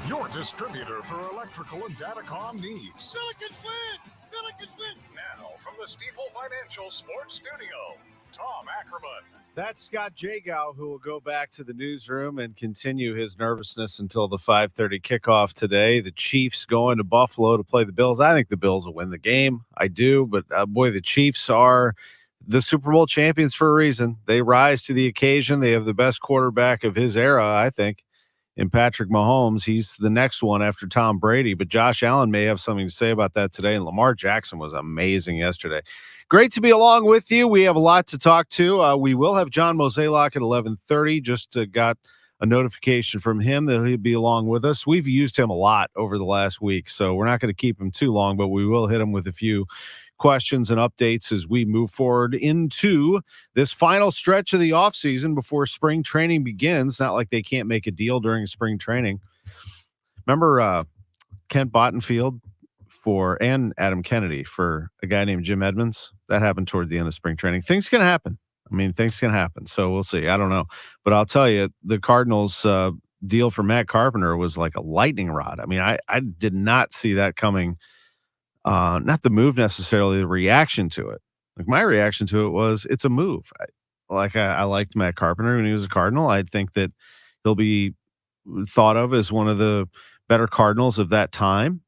your distributor for electrical and datacom needs. Billikens win! Billikens win! Now, from the Stifel Financial Sports Studio, Tom Ackerman. That's Scott Jagow, who will go back to the newsroom and continue his nervousness until the 5:30 kickoff today. The Chiefs going to Buffalo to play the Bills. I think the Bills will win the game. I do, but boy, the Chiefs are the Super Bowl champions for a reason. They rise to the occasion. They have the best quarterback of his era, I think, in Patrick Mahomes. He's the next one after Tom Brady, but Josh Allen may have something to say about that today, and Lamar Jackson was amazing yesterday. Great to be along with you. We have a lot to talk to. We will have John Mozeliak at 11:30. Just got a notification from him that he'll be along with us. We've used him a lot over the last week, so we're not going to keep him too long, but we will hit him with a few questions and updates as we move forward into this final stretch of the offseason before spring training begins. Not like they can't make a deal during spring training. Remember Kent Bottenfield and Adam Kennedy for a guy named Jim Edmonds? That happened toward the end of spring training. Things can happen. I mean, things can happen. So we'll see. I don't know. But I'll tell you, the Cardinals deal for Matt Carpenter was like a lightning rod. I mean, I did not see that coming. Not the move necessarily, the reaction to it. Like my reaction to it was, it's a move. I liked Matt Carpenter when he was a Cardinal. I think that he'll be thought of as one of the better Cardinals of that time.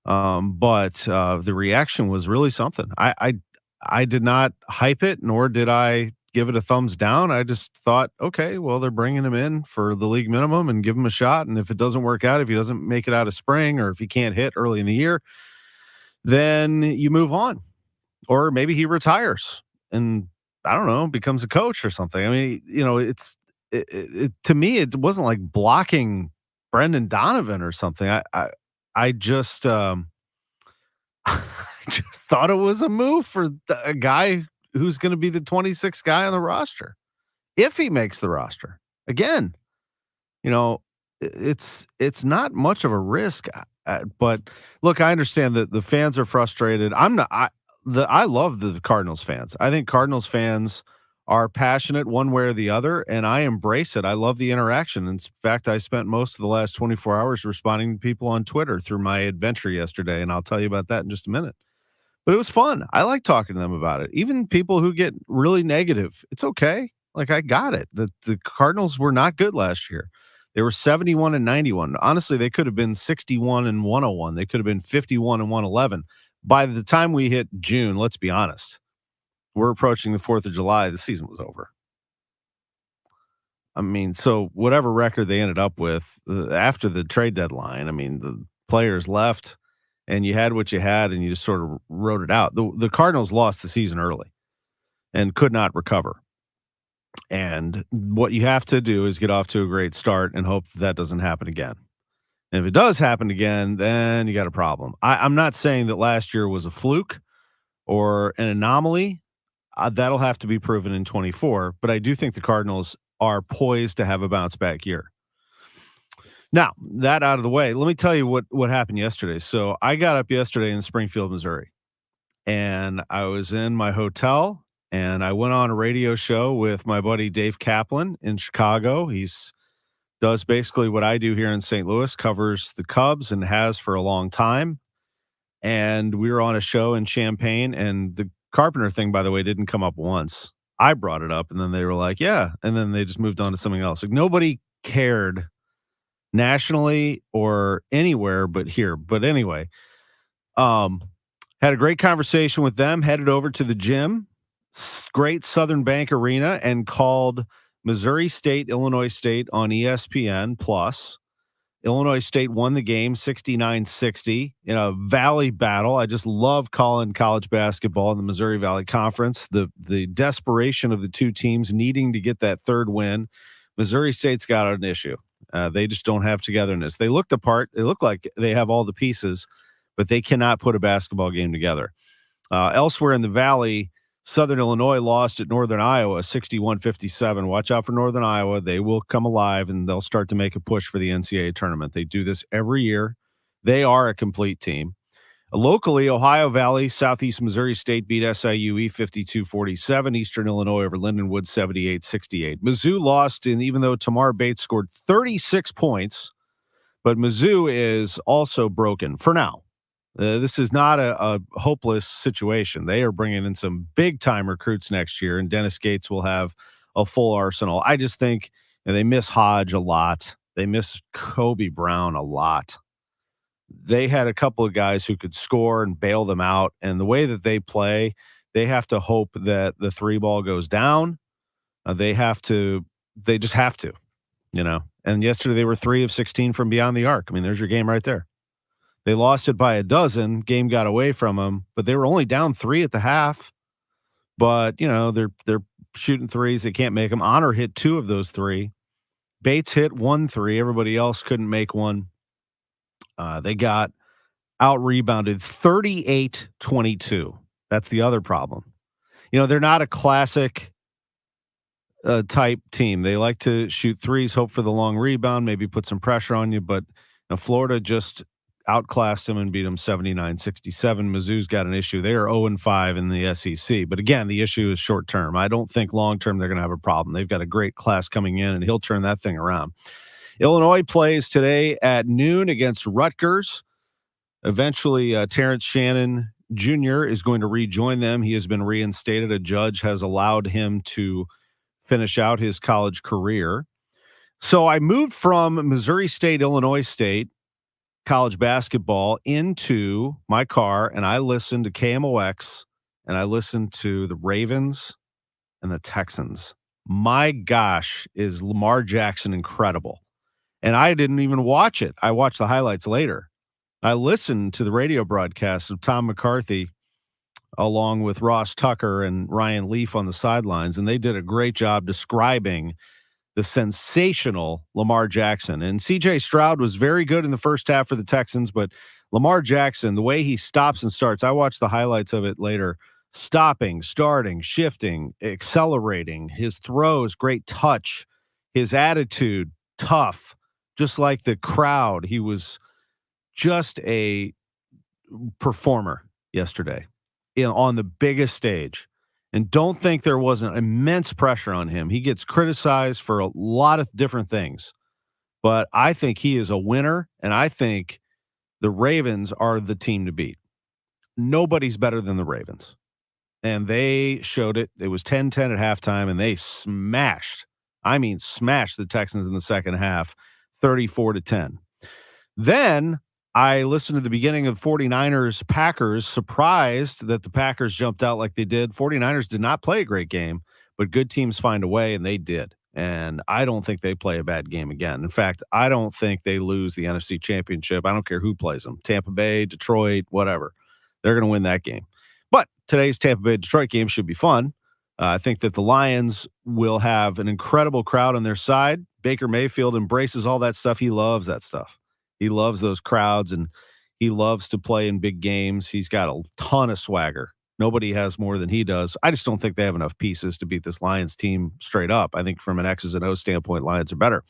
But the reaction was really something. I did not hype it, nor did I give it a thumbs down. I just thought, okay, well, they're bringing him in for the league minimum and give him a shot. And if it doesn't work out, if he doesn't make it out of spring, or if he can't hit early in the year, then you move on. Or maybe he retires and, I don't know, becomes a coach or something. I mean, to me, it wasn't like blocking Brendan Donovan or something. I just I just thought it was a move for a guy who's going to be the 26th guy on the roster. If he makes the roster again, it's not much of a risk, but look, I understand that the fans are frustrated. I love the Cardinals fans. I think Cardinals fans are passionate one way or the other, and I embrace it. I love the interaction. In fact, I spent most of the last 24 hours responding to people on Twitter through my adventure yesterday, and I'll tell you about that in just a minute. But it was fun. I like talking to them about it. Even people who get really negative, it's okay. Like, I got it. The Cardinals were not good last year. They were 71-91. Honestly, they could have been 61-101. They could have been 51-111. By the time we hit June, let's be honest, we're approaching the 4th of July. The season was over. I mean, so whatever record they ended up with after the trade deadline, I mean, the players left and you had what you had and you just sort of wrote it out. The Cardinals lost the season early and could not recover. And what you have to do is get off to a great start and hope that doesn't happen again. And if it does happen again, then you got a problem. I'm not saying that last year was a fluke or an anomaly. That'll have to be proven in 24, but I do think the Cardinals are poised to have a bounce back year. Now, that out of the way, let me tell you what happened yesterday. So I got up yesterday in Springfield, Missouri, and I was in my hotel, and I went on a radio show with my buddy Dave Kaplan in Chicago. Does basically what I do here in St. Louis, covers the Cubs and has for a long time. And we were on a show in Champaign, and the Carpenter thing, by the way, didn't come up once. I brought it up, and then they were like, yeah. And then they just moved on to something else. Like, nobody cared nationally or anywhere but here. But anyway, had a great conversation with them, headed over to the gym, great Southern Bank Arena, and called Missouri State, Illinois State on ESPN Plus. Illinois State won the game 69-60 in a Valley battle. I just love calling college basketball in the Missouri Valley Conference. The desperation of the two teams needing to get that third win. Missouri State's got an issue. They just don't have togetherness. They look the part. They look like they have all the pieces, but they cannot put a basketball game together. Elsewhere in the Valley, Southern Illinois lost at Northern Iowa 61-57. Watch out for Northern Iowa. They will come alive, and they'll start to make a push for the NCAA tournament. They do this every year. They are a complete team. Locally, Ohio Valley, Southeast Missouri State beat SIUE 52-47. Eastern Illinois over Lindenwood 78-68. Mizzou lost, and even though Tamar Bates scored 36 points, But Mizzou is also broken for now. This is not a hopeless situation. They are bringing in some big-time recruits next year, and Dennis Gates will have a full arsenal. I just think they miss Hodge a lot. They miss Kobe Brown a lot. They had a couple of guys who could score and bail them out, and the way that they play, they have to hope that the three ball goes down. They just have to, And yesterday they were 3 of 16 from beyond the arc. I mean, there's your game right there. They lost it by a dozen. Game got away from them, but they were only down 3 at the half. But, they're shooting threes. They can't make them. Honor hit 2 of those 3. Bates hit 1 3. Everybody else couldn't make one. They got out-rebounded 38-22. That's the other problem. They're not a classic type team. They like to shoot threes, hope for the long rebound, maybe put some pressure on you. But Florida just outclassed them and beat them 79-67. Mizzou's got an issue. They are 0-5 in the SEC. But again, the issue is short term. I don't think long term they're going to have a problem. They've got a great class coming in, and he'll turn that thing around. Illinois plays today at noon against Rutgers. Eventually, Terrence Shannon Jr. is going to rejoin them. He has been reinstated. A judge has allowed him to finish out his college career. So I moved from Missouri State, Illinois State college basketball into my car, and I listened to KMOX, and I listened to the Ravens and the Texans. My gosh, is Lamar Jackson incredible. And I didn't even watch it. I watched the highlights later. I listened to the radio broadcast of Tom McCarthy along with Ross Tucker and Ryan Leaf on the sidelines, and they did a great job describing the sensational Lamar Jackson. And C.J. Stroud was very good in the first half for the Texans, but Lamar Jackson, the way he stops and starts, I watched the highlights of it later, stopping, starting, shifting, accelerating, his throws, great touch, his attitude, tough, just like the crowd. He was just a performer yesterday on the biggest stage. And don't think there wasn't immense pressure on him. He gets criticized for a lot of different things, but I think he is a winner, and I think the Ravens are the team to beat. Nobody's better than the Ravens, and they showed it. It was 10-10 at halftime, and they smashed the Texans in the second half, 34-10. Then I listened to the beginning of 49ers Packers, surprised that the Packers jumped out like they did. 49ers did not play a great game, but good teams find a way, and they did. And I don't think they play a bad game again. In fact, I don't think they lose the NFC Championship. I don't care who plays them. Tampa Bay, Detroit, whatever. They're going to win that game. But today's Tampa Bay-Detroit game should be fun. I think that the Lions will have an incredible crowd on their side. Baker Mayfield embraces all that stuff. He loves that stuff. He loves those crowds, and he loves to play in big games. He's got a ton of swagger. Nobody has more than he does. I just don't think they have enough pieces to beat this Lions team straight up. I think from an X's and O's standpoint, Lions are better.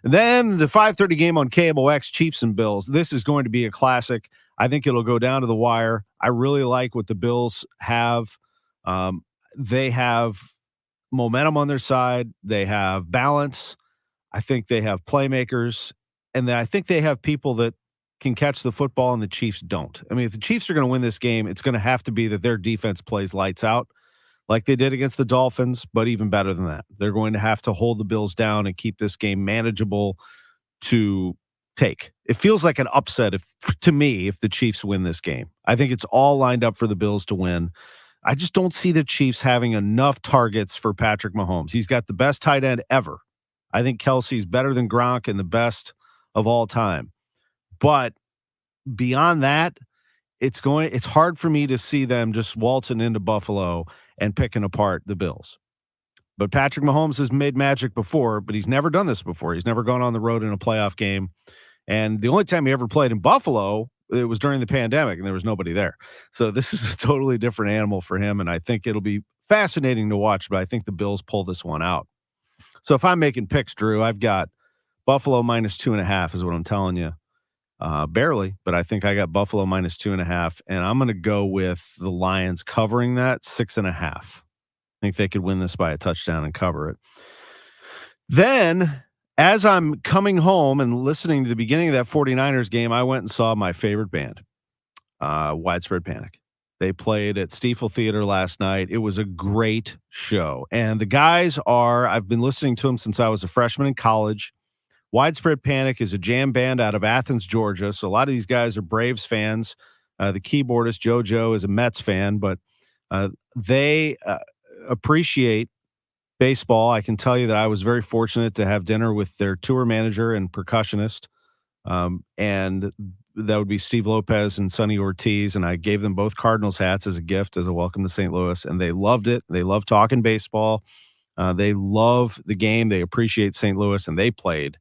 And then the 5:30 game on KMOX, Chiefs and Bills. This is going to be a classic. I think it'll go down to the wire. I really like what the Bills have. They have momentum on their side. They have balance. I think they have playmakers. And I think they have people that can catch the football, and the Chiefs don't. I mean, if the Chiefs are going to win this game, it's going to have to be that their defense plays lights out like they did against the Dolphins, but even better than that. They're going to have to hold the Bills down and keep this game manageable to take. It feels like an upset to me if the Chiefs win this game. I think it's all lined up for the Bills to win. I just don't see the Chiefs having enough targets for Patrick Mahomes. He's got the best tight end ever. I think Kelsey's better than Gronk and the best of all time. But beyond that, it's hard for me to see them just waltzing into Buffalo and picking apart the Bills. But Patrick Mahomes has made magic before, but he's never done this before. He's never gone on the road in a playoff game. And the only time he ever played in Buffalo, it was during the pandemic, and there was nobody there. So this is a totally different animal for him, and I think it'll be fascinating to watch, but I think the Bills pull this one out. So if I'm making picks, Drew, I've got Buffalo minus 2.5 is what I'm telling you. Barely, but I think I got Buffalo minus 2.5, and I'm going to go with the Lions covering that 6.5. I think they could win this by a touchdown and cover it. Then As I'm coming home and listening to the beginning of that 49ers game, I went and saw my favorite band, Widespread Panic. They played at Stiefel Theater last night. It was a great show. And the guys I've been listening to them since I was a freshman in college. Widespread Panic is a jam band out of Athens, Georgia. So a lot of these guys are Braves fans. The keyboardist, JoJo, is a Mets fan, but they appreciate baseball. I can tell you that I was very fortunate to have dinner with their tour manager and percussionist, and that would be Steve Lopez and Sonny Ortiz, and I gave them both Cardinals hats as a gift, as a welcome to St. Louis, and they loved it. They love talking baseball. They love the game. They appreciate St. Louis, and they played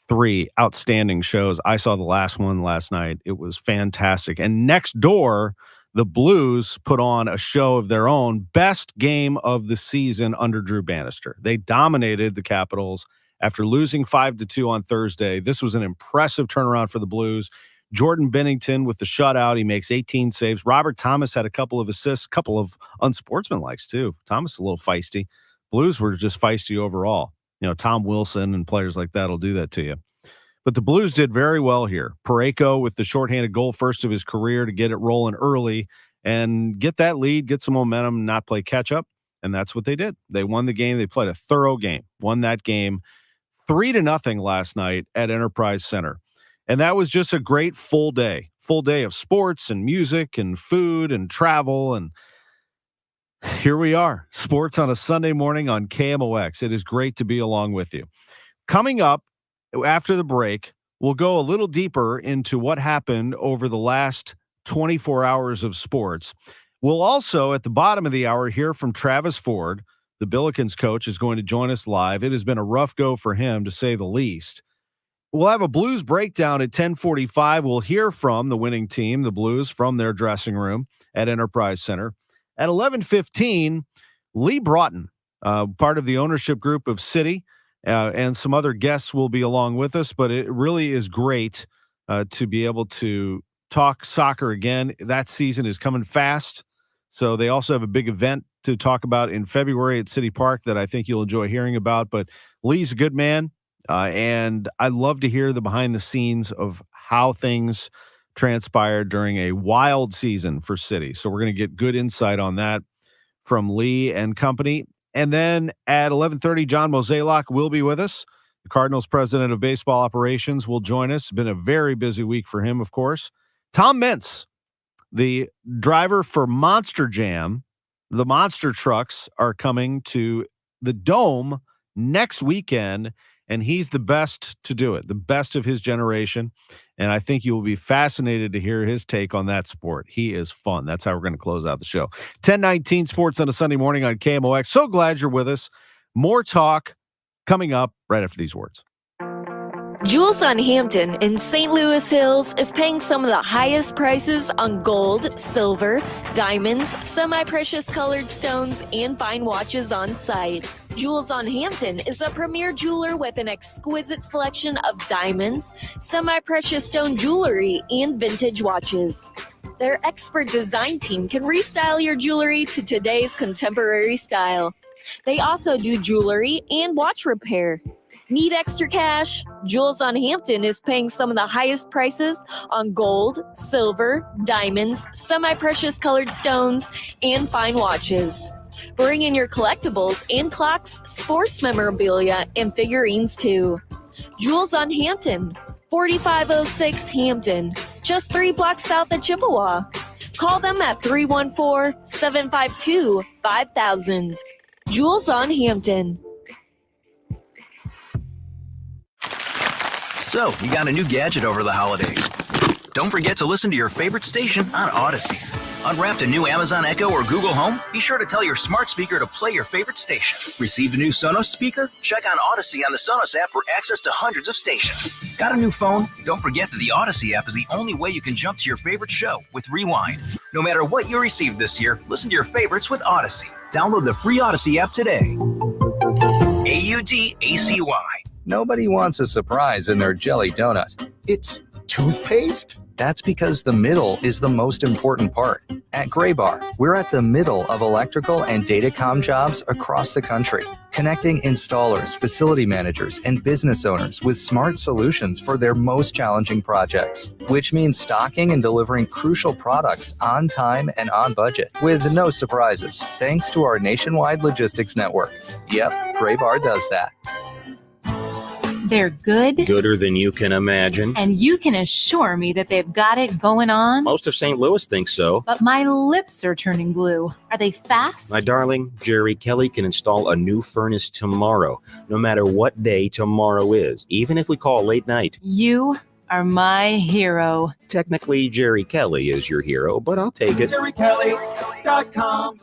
3 outstanding shows. I saw the last one last night. It was fantastic. And next door, the Blues put on a show of their own, best game of the season under Drew Bannister. They dominated the Capitals after losing 5-2 on Thursday. This was an impressive turnaround for the Blues. Jordan Bennington with the shutout. He makes 18 saves. Robert Thomas had a couple of assists, couple of unsportsmanlikes too. Thomas a little feisty. Blues were just feisty overall. Tom Wilson and players like that will do that to you. But the Blues did very well here. Parayko with the shorthanded goal, first of his career, to get it rolling early and get that lead, get some momentum, not play catch up. And that's what they did. They won the game. They played a thorough game, won that game 3-0 last night at Enterprise Center. And that was just a great full day of sports and music and food and travel. And here we are, sports on a Sunday morning on KMOX. It is great to be along with you. Coming up after the break, we'll go a little deeper into what happened over the last 24 hours of sports. We'll also, at the bottom of the hour, hear from Travis Ford. The Billikens coach is going to join us live. It has been a rough go for him, to say the least. We'll have a Blues breakdown at 10:45. We'll hear from the winning team, the Blues, from their dressing room at Enterprise Center. At 11:15, Lee Broughton, part of the ownership group of City, and some other guests will be along with us, but it really is great to be able to talk soccer again. That season is coming fast, so they also have a big event to talk about in February at City Park that I think you'll enjoy hearing about. But Lee's a good man, and I love to hear the behind the scenes of how things transpired during a wild season for City. So we're going to get good insight on that from Lee and company. And then at 11:30, John Mozeliak will be with us. The Cardinals president of baseball operations will join us. It's been a very busy week for him, of course. Tom Mintz, the driver for Monster Jam. The monster trucks are coming to the Dome next weekend, and he's the best to do it, the best of his generation. And I think you will be fascinated to hear his take on that sport. He is fun. That's how we're going to close out the show. 10:19 sports on a Sunday morning on KMOX. So glad you're with us. More talk coming up right after these words. Jewels on Hampton in St. Louis Hills is paying some of the highest prices on gold, silver, diamonds, semi-precious colored stones, and fine watches on site. Jewels on Hampton is a premier jeweler with an exquisite selection of diamonds, semi-precious stone jewelry, and vintage watches. Their expert design team can restyle your jewelry to today's contemporary style. They also do jewelry and watch repair. Need extra cash? Jewels on Hampton is paying some of the highest prices on gold, silver, diamonds, semi-precious colored stones, and fine watches. Bring in your collectibles and clocks, sports memorabilia, and figurines too. Jewels on Hampton, 4506 Hampton, just 3 blocks south of Chippewa. Call them at 314-752-5000. Jewels on Hampton. So, you got a new gadget over the holidays. Don't forget to listen to your favorite station on Odyssey. Unwrapped a new Amazon Echo or Google Home? Be sure to tell your smart speaker to play your favorite station. Received a new Sonos speaker? Check on Odyssey on the Sonos app for access to hundreds of stations. Got a new phone? Don't forget that the Odyssey app is the only way you can jump to your favorite show with Rewind. No matter what you received this year, listen to your favorites with Odyssey. Download the free Odyssey app today. AUDACY. Nobody wants a surprise in their jelly donut. It's toothpaste? That's because the middle is the most important part. At Graybar, we're at the middle of electrical and datacom jobs across the country, connecting installers, facility managers, and business owners with smart solutions for their most challenging projects, which means stocking and delivering crucial products on time and on budget with no surprises, thanks to our nationwide logistics network. Yep, Graybar does that. They're good. Gooder than you can imagine. And you can assure me that they've got it going on. Most of St. Louis thinks so. But my lips are turning blue. Are they fast? My darling, Jerry Kelly can install a new furnace tomorrow, no matter what day tomorrow is, even if we call late night. You are my hero. Technically, Jerry Kelly is your hero, but I'll take it. JerryKelly.com.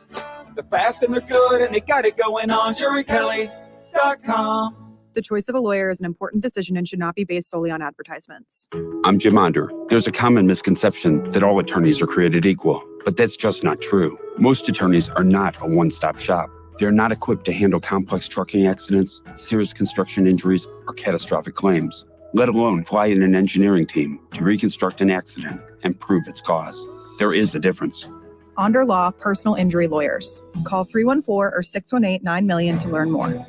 They're fast and they're good and they got it going on. JerryKelly.com. The choice of a lawyer is an important decision and should not be based solely on advertisements. I'm Jim Onder. There's a common misconception that all attorneys are created equal, but that's just not true. Most attorneys are not a one-stop shop. They're not equipped to handle complex trucking accidents, serious construction injuries, or catastrophic claims, let alone fly in an engineering team to reconstruct an accident and prove its cause. There is a difference. Onder Law Personal Injury Lawyers. Call 314 or 618-9000 to learn more.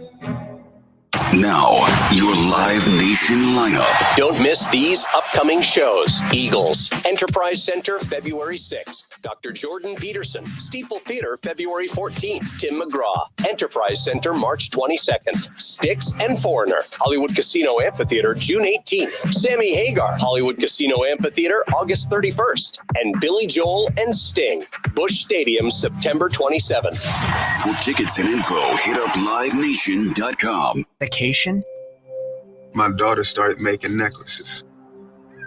Now, your Live Nation lineup. Don't miss these upcoming shows. Eagles, Enterprise Center, February 6th. Dr. Jordan Peterson, Steeple Theater, February 14th. Tim McGraw, Enterprise Center, March 22nd. Styx and Foreigner, Hollywood Casino Amphitheater, June 18th. Sammy Hagar, Hollywood Casino Amphitheater, August 31st. And Billy Joel and Sting, Busch Stadium, September 27th. For tickets and info, hit up livenation.com. Vacation? My daughter started making necklaces.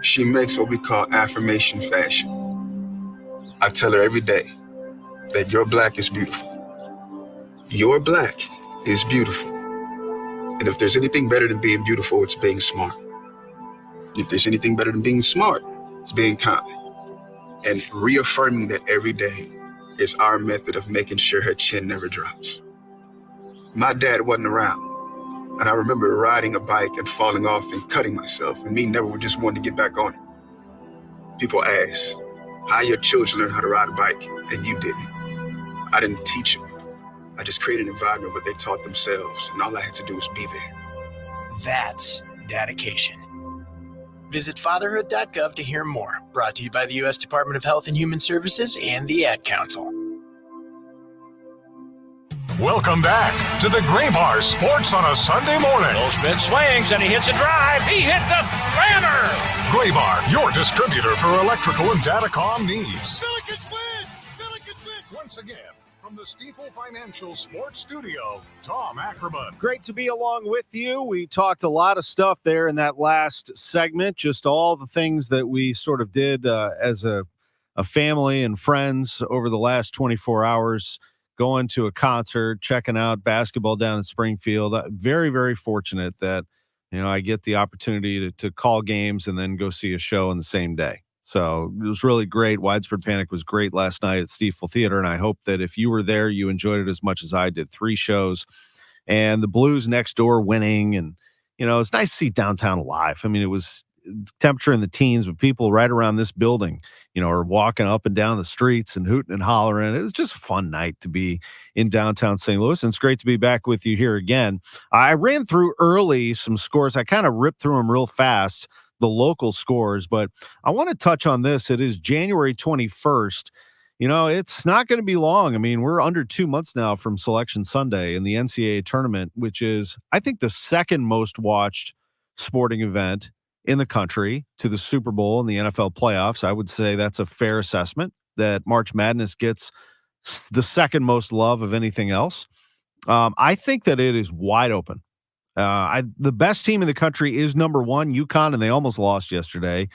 She makes what we call affirmation fashion. I tell her every day that your black is beautiful. Your black is beautiful. And if there's anything better than being beautiful, it's being smart. If there's anything better than being smart, it's being kind. And reaffirming that every day is our method of making sure her chin never drops. My dad wasn't around. And I remember riding a bike and falling off and cutting myself, and me never just wanting to get back on it. People ask, how your children learn how to ride a bike, and you didn't. I didn't teach them. I just created an environment where they taught themselves, and all I had to do was be there. That's dedication. Visit fatherhood.gov to hear more. Brought to you by the U.S. Department of Health and Human Services and the Ad Council. Welcome back to the Graybar Sports on a Sunday morning. Goldschmidt swings and he hits a drive. He hits a slammer. Graybar, your distributor for electrical and datacom needs. Billikens win! Billikens win! Once again, from the Stifel Financial Sports Studio, Tom Ackerman. Great to be along with you. We talked a lot of stuff there in that last segment, just all the things that we sort of did as a family and friends over the last 24 hours. Going to a concert, checking out basketball down in Springfield. Very, very fortunate that, I get the opportunity to call games and then go see a show in the same day. So it was really great. Widespread Panic was great last night at Steeple Theater, and I hope that if you were there, you enjoyed it as much as I did. 3 shows, and the Blues next door winning, and, it's nice to see downtown alive. I mean, it was temperature in the teens, but people right around this building, are walking up and down the streets and hooting and hollering. It was just a fun night to be in downtown St. Louis, and it's great to be back with you here again. I ran through early some scores. I kind of ripped through them real fast, the local scores, but I want to touch on this. It is January 21st. It's not going to be long. I mean, we're under 2 months now from Selection Sunday in the NCAA tournament, which is, I think, the second most watched sporting event in the country to the Super Bowl and the NFL playoffs. I would say that's a fair assessment that March Madness gets the second most love of anything else. I think that it is wide open. The best team in the country is number 1, UConn, and they almost lost yesterday.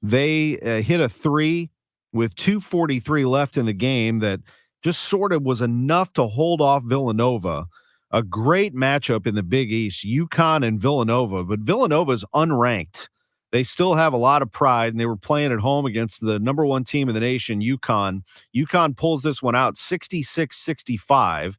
They hit a 3 with 2:43 left in the game that just sort of was enough to hold off Villanova. A great matchup in the Big East, UConn and Villanova, but Villanova's unranked. They still have a lot of pride, and they were playing at home against the number 1 team in the nation, UConn. UConn pulls this one out 66-65.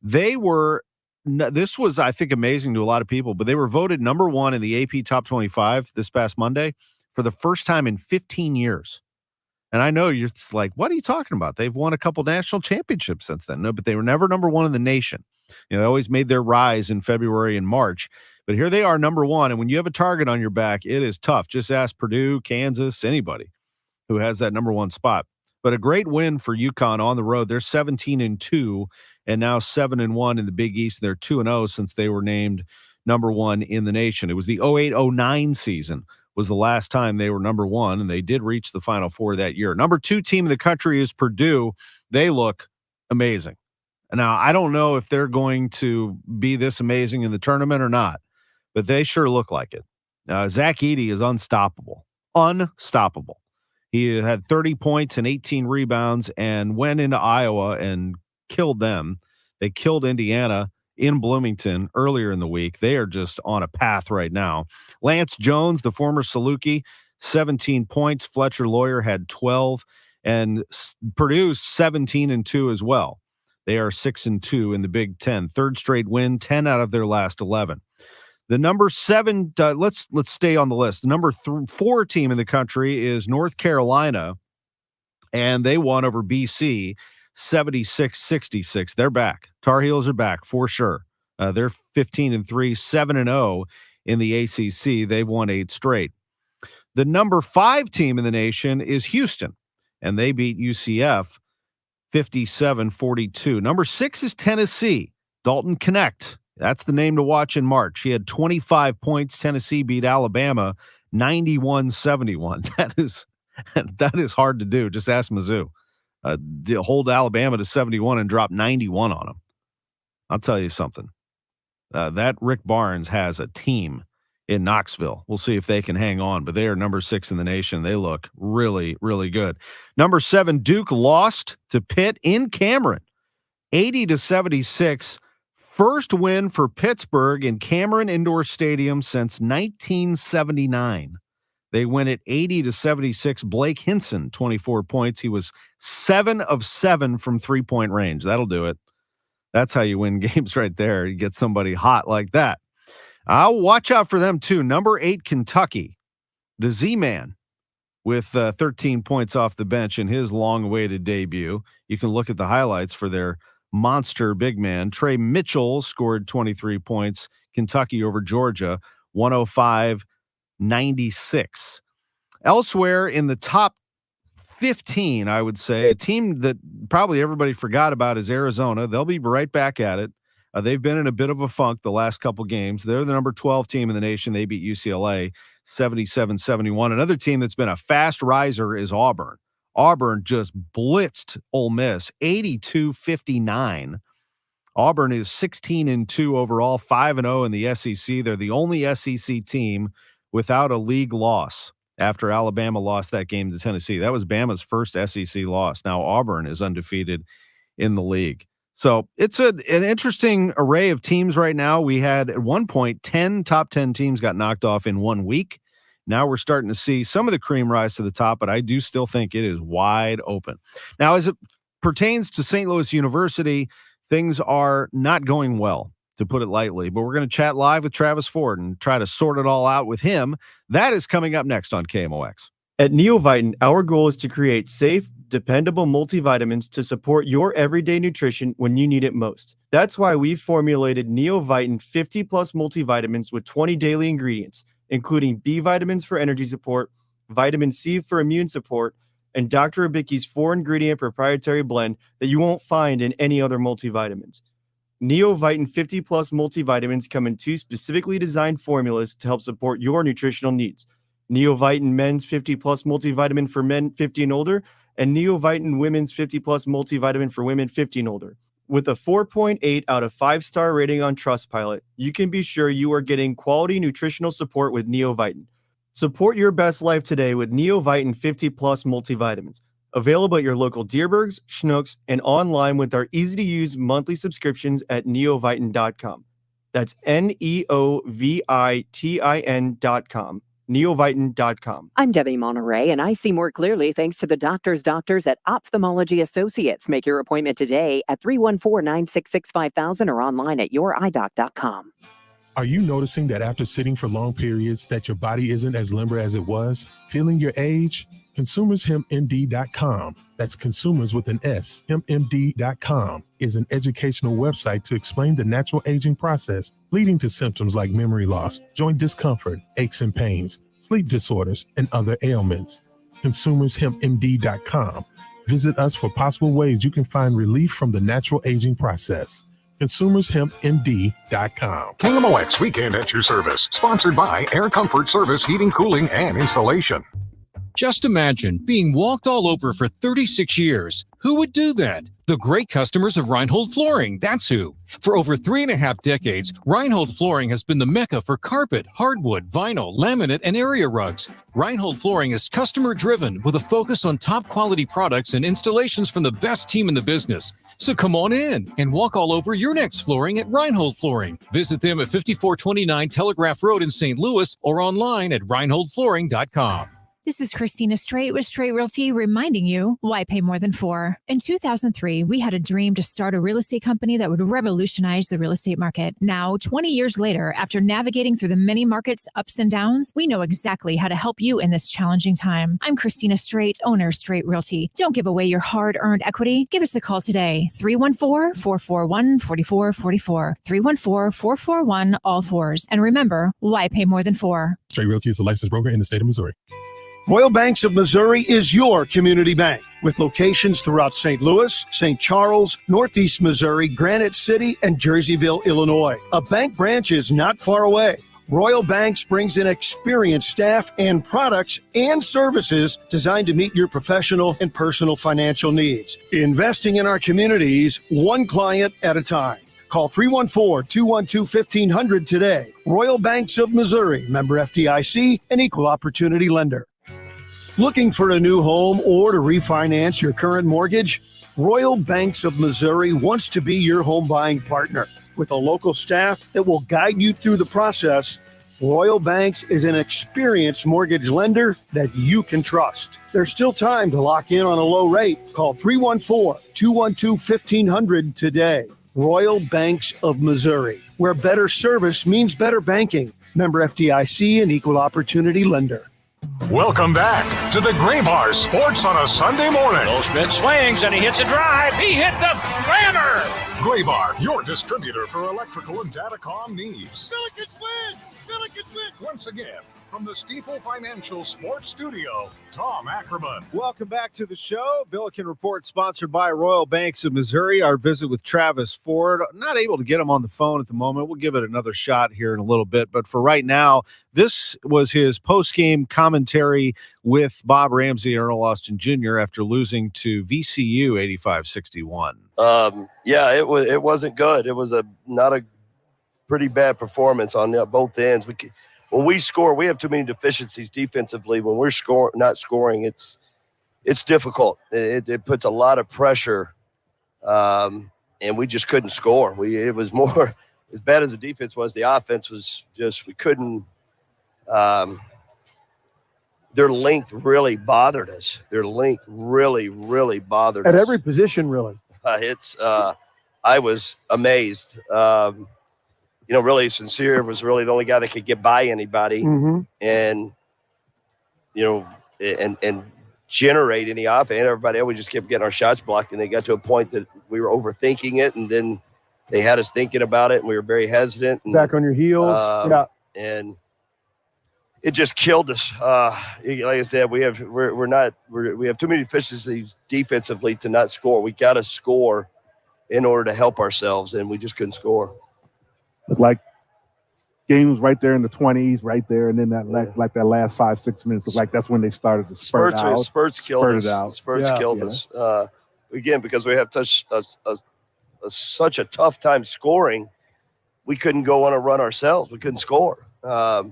This was, I think, amazing to a lot of people, but they were voted number 1 in the AP Top 25 this past Monday. for the first time in 15 years. And I know you're like, what are you talking about? They've won a couple national championships since then. No, but they were never number one in the nation. They always made their rise in February and March. But here they are, number one. And when you have a target on your back, it is tough. Just ask Purdue, Kansas, anybody who has that number one spot. But a great win for UConn on the road. They're 17-2 and now 7-1 in the Big East. They're 2-0 since they were named number one in the nation. It was the 08-09 season was the last time they were number one, and they did reach the Final Four that year. Number two team in the country is Purdue. They look amazing. Now, I don't know if they're going to be this amazing in the tournament or not, but they sure look like it. Zach Edey is unstoppable. Unstoppable. He had 30 points and 18 rebounds and went into Iowa and killed them. They killed Indiana in Bloomington earlier in the week. They are just on a path right now. Lance Jones, the former Saluki, 17 points. Fletcher Lawyer had 12. And Purdue's 17-2 as well. They are 6-2 in the Big Ten. Third straight win, 10 out of their last 11. The number 7, let's stay on the list. The number 4 team in the country is North Carolina, and they won over BC 76-66. They're back. Tar Heels are back for sure. They're 15-3, 7-0 in the ACC. They've won 8 straight. The number 5 team in the nation is Houston, and they beat UCF 57-42. Number 6 is Tennessee. Dalton Knecht. That's the name to watch in March. He had 25 points. Tennessee beat Alabama 91-71. That is hard to do. Just ask Mizzou. Hold Alabama to 71 and drop 91 on them. I'll tell you something. That Rick Barnes has a team in Knoxville. We'll see if they can hang on, but they are number 6 in the nation. They look really, really good. Number 7, Duke lost to Pitt in Cameron, 80-76. First win for Pittsburgh in Cameron Indoor Stadium since 1979. They win it 80-76. Blake Hinson, 24 points. He was 7 of 7 from 3-point range. That'll do it. That's how you win games right there. You get somebody hot like that. I'll watch out for them too. Number 8, Kentucky. The Z-Man with 13 points off the bench in his long-awaited debut. You can look at the highlights for their monster big man. Trey Mitchell scored 23 points. Kentucky over Georgia, 105-96. Elsewhere in the top 15, I would say, a team that probably everybody forgot about is Arizona. They'll be right back at it. They've been in a bit of a funk the last couple games. They're the number 12 team in the nation. They beat UCLA 77-71. Another team that's been a fast riser is Auburn. Auburn just blitzed Ole Miss 82-59. Auburn is 16-2 overall, 5-0 in the SEC. They're the only SEC team without a league loss after Alabama lost that game to Tennessee. That was Bama's first SEC loss. Now Auburn is undefeated in the league. So it's an interesting array of teams right now. We had at one point 10 top 10 teams got knocked off in 1 week. Now we're starting to see some of the cream rise to the top, but I do still think it is wide open. Now, as it pertains to St. Louis University, things are not going well, to put it lightly, but we're going to chat live with Travis Ford and try to sort it all out with him. That is coming up next on KMOX. At NeoVitan, our goal is to create safe, dependable multivitamins to support your everyday nutrition when you need it most. That's why we've formulated NeoVitan 50-plus multivitamins with 20 daily ingredients, including B vitamins for energy support, vitamin C for immune support, and Dr. Abicki's 4-ingredient proprietary blend that you won't find in any other multivitamins. NeoVitan 50-plus multivitamins come in 2 specifically designed formulas to help support your nutritional needs. NeoVitan Men's 50-plus multivitamin for men 50 and older, and NeoVitan Women's 50-plus multivitamin for women 50 and older. With a 4.8 out of 5-star rating on Trustpilot, you can be sure you are getting quality nutritional support with NeoVitan. Support your best life today with NeoVitan 50-plus multivitamins. Available at your local Deerbergs, Schnucks, and online with our easy-to-use monthly subscriptions at neovitan.com. That's NeoVitin.com. neovitan.com. I'm Debbie Monterey, and I see more clearly thanks to the doctors at Ophthalmology Associates. Make your appointment today at 314-966-5000 or online at youridoc.com. Are you noticing that after sitting for long periods that your body isn't as limber as it was? Feeling your age? ConsumersHempMD.com. That's consumers with an S. HempMD.com is an educational website to explain the natural aging process leading to symptoms like memory loss, joint discomfort, aches and pains, sleep disorders, and other ailments. ConsumersHempMD.com. Visit us for possible ways you can find relief from the natural aging process. ConsumersHempMD.com. KMOX Weekend at your service. Sponsored by Air Comfort Service Heating, Cooling, and Installation. Just imagine being walked all over for 36 years. Who would do that? The great customers of Reinhold Flooring, that's who. For over 3.5 decades, Reinhold Flooring has been the mecca for carpet, hardwood, vinyl, laminate, and area rugs. Reinhold Flooring is customer-driven with a focus on top-quality products and installations from the best team in the business. So come on in and walk all over your next flooring at Reinhold Flooring. Visit them at 5429 Telegraph Road in St. Louis or online at reinholdflooring.com. This is Christina Straight with Straight Realty reminding you, why pay more than 4? In 2003, we had a dream to start a real estate company that would revolutionize the real estate market. Now, 20 years later, after navigating through the many markets' ups and downs, we know exactly how to help you in this challenging time. I'm Christina Straight, owner of Straight Realty. Don't give away your hard-earned equity. Give us a call today, 314-441-4444, 314-441-all-4s. And remember, why pay more than 4? Straight Realty is a licensed broker in the state of Missouri. Royal Banks of Missouri is your community bank with locations throughout St. Louis, St. Charles, Northeast Missouri, Granite City, and Jerseyville, Illinois. A bank branch is not far away. Royal Banks brings in experienced staff and products and services designed to meet your professional and personal financial needs. Investing in our communities, one client at a time. Call 314-212-1500 today. Royal Banks of Missouri, member FDIC, and equal opportunity lender. Looking for a new home or to refinance your current mortgage? Royal Banks of Missouri wants to be your home buying partner. With a local staff that will guide you through the process, Royal Banks is an experienced mortgage lender that you can trust. There's still time to lock in on a low rate. Call 314-212-1500 today. Royal Banks of Missouri, where better service means better banking. Member FDIC and equal opportunity lender. Welcome back to the Gray Bar Sports on a Sunday morning. Goldschmidt swings and he hits a drive. He hits a slammer. Gray Bar, your distributor for electrical and datacom needs. Billikens win! Billikens win! Once again, from the Stifel Financial Sports Studio, Tom Ackerman. Welcome back to the show. Billiken Report sponsored by Royal Banks of Missouri. Our visit with Travis Ford. Not able to get him on the phone at the moment. We'll give it another shot here in a little bit. But for right now, this was his post-game commentary with Bob Ramsey and Earl Austin Jr. after losing to VCU 85-61. Yeah, it wasn't good. It was not a pretty bad performance on both ends. When we score, we have too many deficiencies defensively. When we're not scoring, it's difficult. It puts a lot of pressure, and we just couldn't score. It was more as bad as the defense was. The offense was just we couldn't. Their length really bothered us. Their length really bothered us At every position, really. I was amazed. Really Sincere was really the only guy that could get by anybody and generate any offense. Everybody else, we just kept getting our shots blocked, and they got to a point that we were overthinking it, and then they had us thinking about it, and we were very hesitant. And, back on your heels. And it just killed us. Like I said, we have too many deficiencies defensively to not score. We got to score in order to help ourselves, and we just couldn't score. Looked like game was right there in the 20s, right there, and then that like that last 5-6 minutes, looked like that's when they started to spurt out. Spurts killed us. Spurts killed us. Again, because we have such a tough time scoring, we couldn't go on a run ourselves. We couldn't score. And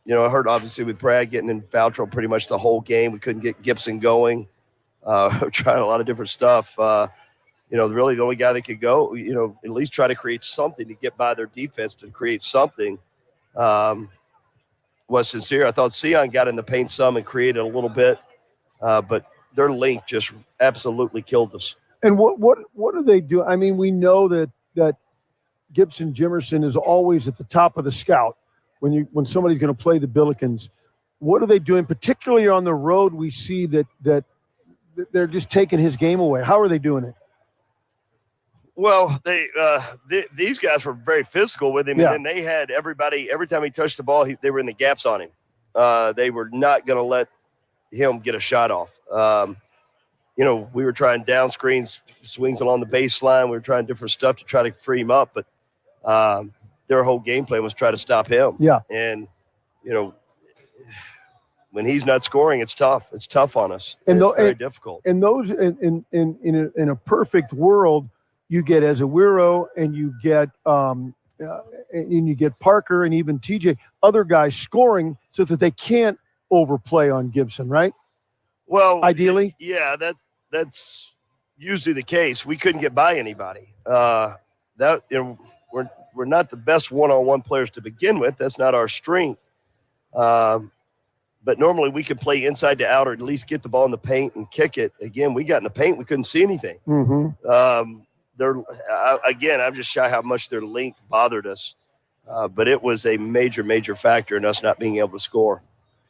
I heard obviously with Brad getting in foul trouble pretty much the whole game. We couldn't get Gibson going. We're trying a lot of different stuff. Really the only guy that could go, at least try to create something to get by their defense to create something was Sincere. I thought Sion got in the paint some and created a little bit, but their length just absolutely killed us. And what do they do? I mean, we know that Gibson Jimerson is always at the top of the scout when somebody's going to play the Billikens. What are they doing, particularly on the road? We see that they're just taking his game away. How are they doing it? Well, these guys were very physical with him, and then they had everybody. Every time he touched the ball, they were in the gaps on him. They were not going to let him get a shot off. We were trying down screens, swings along the baseline. We were trying different stuff to try to free him up, but their whole game plan was try to stop him. Yeah, and when he's not scoring, it's tough. It's tough on us. And it's very difficult. And those in a perfect world, you get Ezewiro and you get Parker and even TJ, other guys scoring so that they can't overplay on Gibson, right? Well, ideally, that's usually the case. We couldn't get by anybody. We're not the best one-on-one players to begin with. That's not our strength. But normally we could play inside to out or at least get the ball in the paint and kick it. Again, we got in the paint. We couldn't see anything. Mm-hmm. I'm just shy how much their length bothered us. But it was a major, major factor in us not being able to score.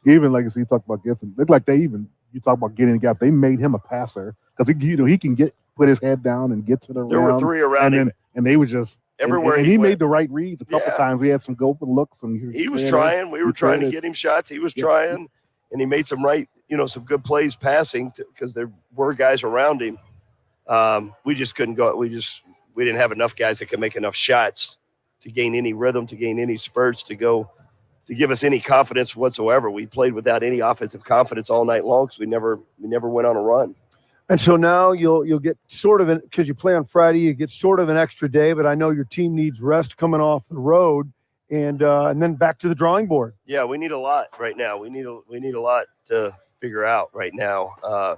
Even like you talk about Gibson, looked like you talk about getting a gap. They made him a passer because he can put his head down and get to the There were three around him. And they were just everywhere. And he made the right reads a couple times. We had some open looks, and he was trying. We were trying to get him shots. He was trying, and he made some some good plays passing because there were guys around him. We just couldn't go. We didn't have enough guys that could make enough shots to gain any rhythm, to gain any spurts, to give us any confidence whatsoever. We played without any offensive confidence all night long because we never went on a run. And so now you'll get sort of because you play on Friday, you get sort of an extra day. But I know your team needs rest coming off the road, and then back to the drawing board. Yeah, we need a lot right now. We need a lot to figure out right now.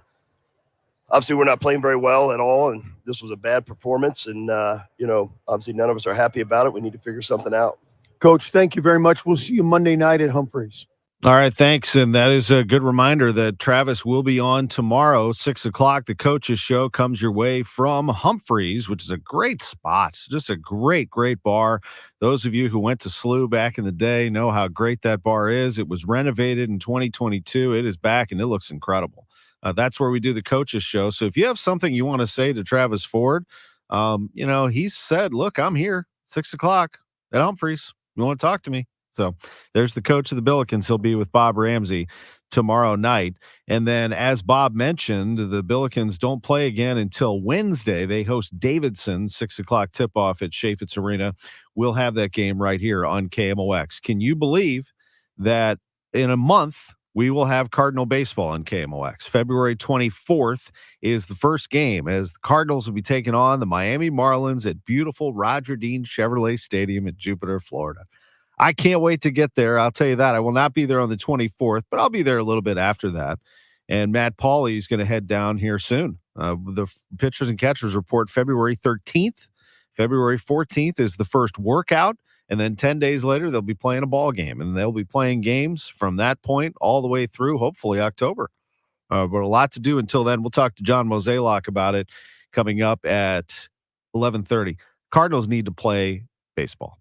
Obviously, we're not playing very well at all, and this was a bad performance. And obviously, none of us are happy about it. We need to figure something out. Coach, thank you very much. We'll see you Monday night at Humphreys. All right, thanks. And that is a good reminder that Travis will be on tomorrow, 6 o'clock. The Coaches Show comes your way from Humphreys, which is a great spot. Just a great, great bar. Those of you who went to SLU back in the day know how great that bar is. It was renovated in 2022. It is back, and it looks incredible. That's where we do the Coaches Show. So if you have something you want to say to Travis Ford, he said, look, I'm here, 6 o'clock at Humphreys. You want to talk to me? So there's the coach of the Billikens. He'll be with Bob Ramsey tomorrow night. And then, as Bob mentioned, the Billikens don't play again until Wednesday. They host Davidson, 6 o'clock tip-off at Chaffetz Arena. We'll have that game right here on KMOX. Can you believe that in a month we will have Cardinal baseball on KMOX? February 24th is the first game as the Cardinals will be taking on the Miami Marlins at beautiful Roger Dean Chevrolet Stadium in Jupiter, Florida. I can't wait to get there. I'll tell you that. I will not be there on the 24th, but I'll be there a little bit after that. And Matt Pauley is going to head down here soon. The pitchers and catchers report February 13th. February 14th is the first workout. And then 10 days later, they'll be playing a ball game. And they'll be playing games from that point all the way through, hopefully, October. But a lot to do until then. We'll talk to John Mozeliak about it coming up at 11:30. Cardinals need to play baseball.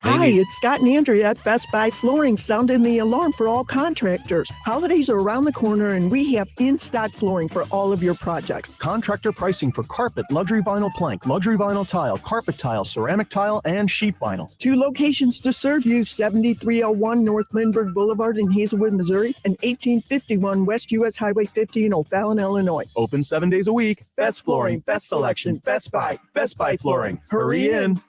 Hi, it's Scott and Andrea at Best Buy Flooring, sounding the alarm for all contractors. Holidays are around the corner, and we have in-stock flooring for all of your projects. Contractor pricing for carpet, luxury vinyl plank, luxury vinyl tile, carpet tile, ceramic tile, and sheet vinyl. 2 locations to serve you, 7301 North Lindbergh Boulevard in Hazelwood, Missouri, and 1851 West U.S. Highway 50 in O'Fallon, Illinois. Open 7 days a week. Best flooring, best selection, Best Buy Flooring. Hurry in.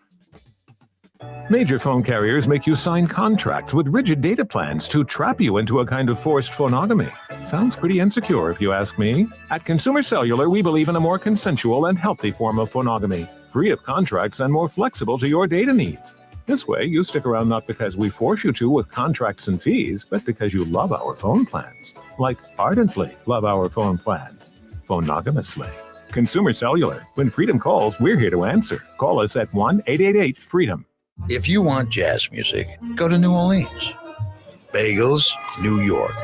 Major phone carriers make you sign contracts with rigid data plans to trap you into a kind of forced phonogamy. Sounds pretty insecure if you ask me. At Consumer Cellular, we believe in a more consensual and healthy form of phonogamy, free of contracts and more flexible to your data needs. This way, you stick around not because we force you to with contracts and fees, but because you love our phone plans. Like ardently love our phone plans. Phonogamously. Consumer Cellular. When Freedom calls, we're here to answer. Call us at 1-888-FREEDOM. If you want jazz music, go to New Orleans. Bagels, New York.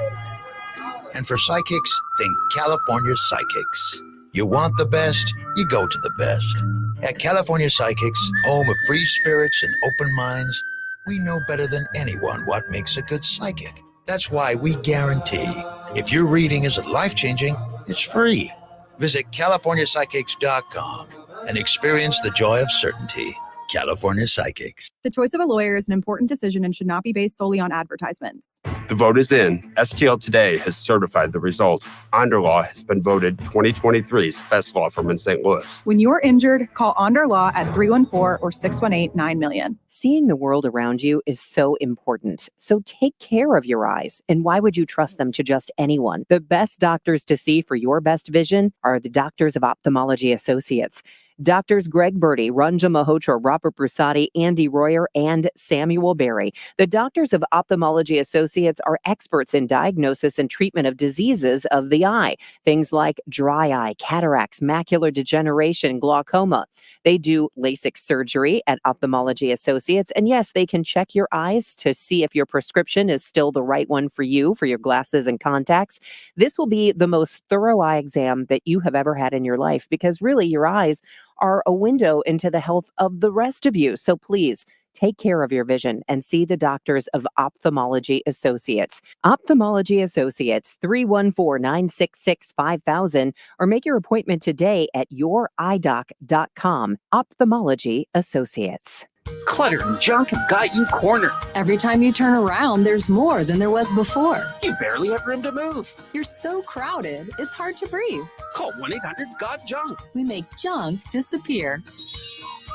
And for psychics, think California Psychics. You want the best, you go to the best. At California Psychics, home of free spirits and open minds, we know better than anyone what makes a good psychic. That's why we guarantee if your reading isn't life-changing, it's free. Visit CaliforniaPsychics.com and experience the joy of certainty. California Psychics. The choice of a lawyer is an important decision and should not be based solely on advertisements. The vote is in. STL Today has certified the result. Underlaw has been voted 2023's best law firm in St. Louis. When you're injured, call Onder Law at 314 or 618-9000000. Seeing the world around you is so important. So take care of your eyes. And why would you trust them to just anyone? The best doctors to see for your best vision are the Doctors of Ophthalmology Associates. Doctors Greg Birdie, Ranjan Malhotra, Robert Brusati, Andy Royer, and Samuel Berry. The Doctors of Ophthalmology Associates are experts in diagnosis and treatment of diseases of the eye, things like dry eye, cataracts, macular degeneration, glaucoma. They do LASIK surgery at Ophthalmology Associates, and yes, they can check your eyes to see if your prescription is still the right one for you, for your glasses and contacts. This will be the most thorough eye exam that you have ever had in your life, because really your eyes are a window into the health of the rest of you. So please take care of your vision and see the Doctors of Ophthalmology Associates. Ophthalmology Associates, 314-966-5000, or make your appointment today at youridoc.com. Ophthalmology Associates. Clutter and junk have got you cornered. Every time you turn around, there's more than there was before. You barely have room to move. You're so crowded, it's hard to breathe. Call 1-800-GOT-JUNK. We make junk disappear.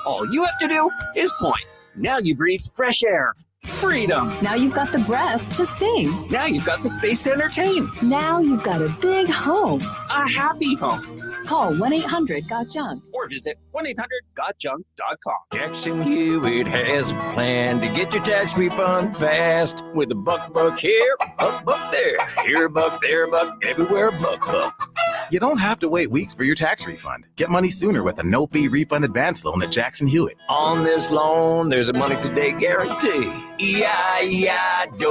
All you have to do is point. Now you breathe fresh air. Freedom. Now you've got the breath to sing. Now you've got the space to entertain. Now you've got a big home. A happy home. Call 1-800-GOT-JUNK. Or visit 1-800-GOT-JUNK.com. Jackson Hewitt has a plan to get your tax refund fast. With a buck here, buck there. Here a buck, there a buck, everywhere a buck. You don't have to wait weeks for your tax refund. Get money sooner with a no-fee refund advance loan at Jackson Hewitt. On this loan, there's a money today guarantee. E-I-E-I-Do.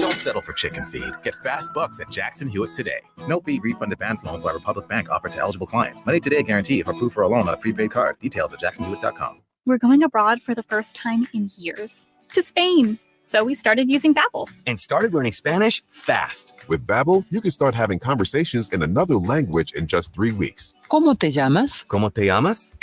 Don't settle for chicken feed. Get fast bucks at Jackson Hewitt today. No-fee refund advance loans by Republic Bank offered to eligible clients. Money today guarantee if approved for a loan on a prepaid card. Details at jacksonhewitt.com. We're going abroad for the first time in years. To Spain. So we started using Babbel. And started learning Spanish fast. With Babbel, you can start having conversations in another language in just 3 weeks. ¿Cómo te llamas? ¿Cómo te llamas?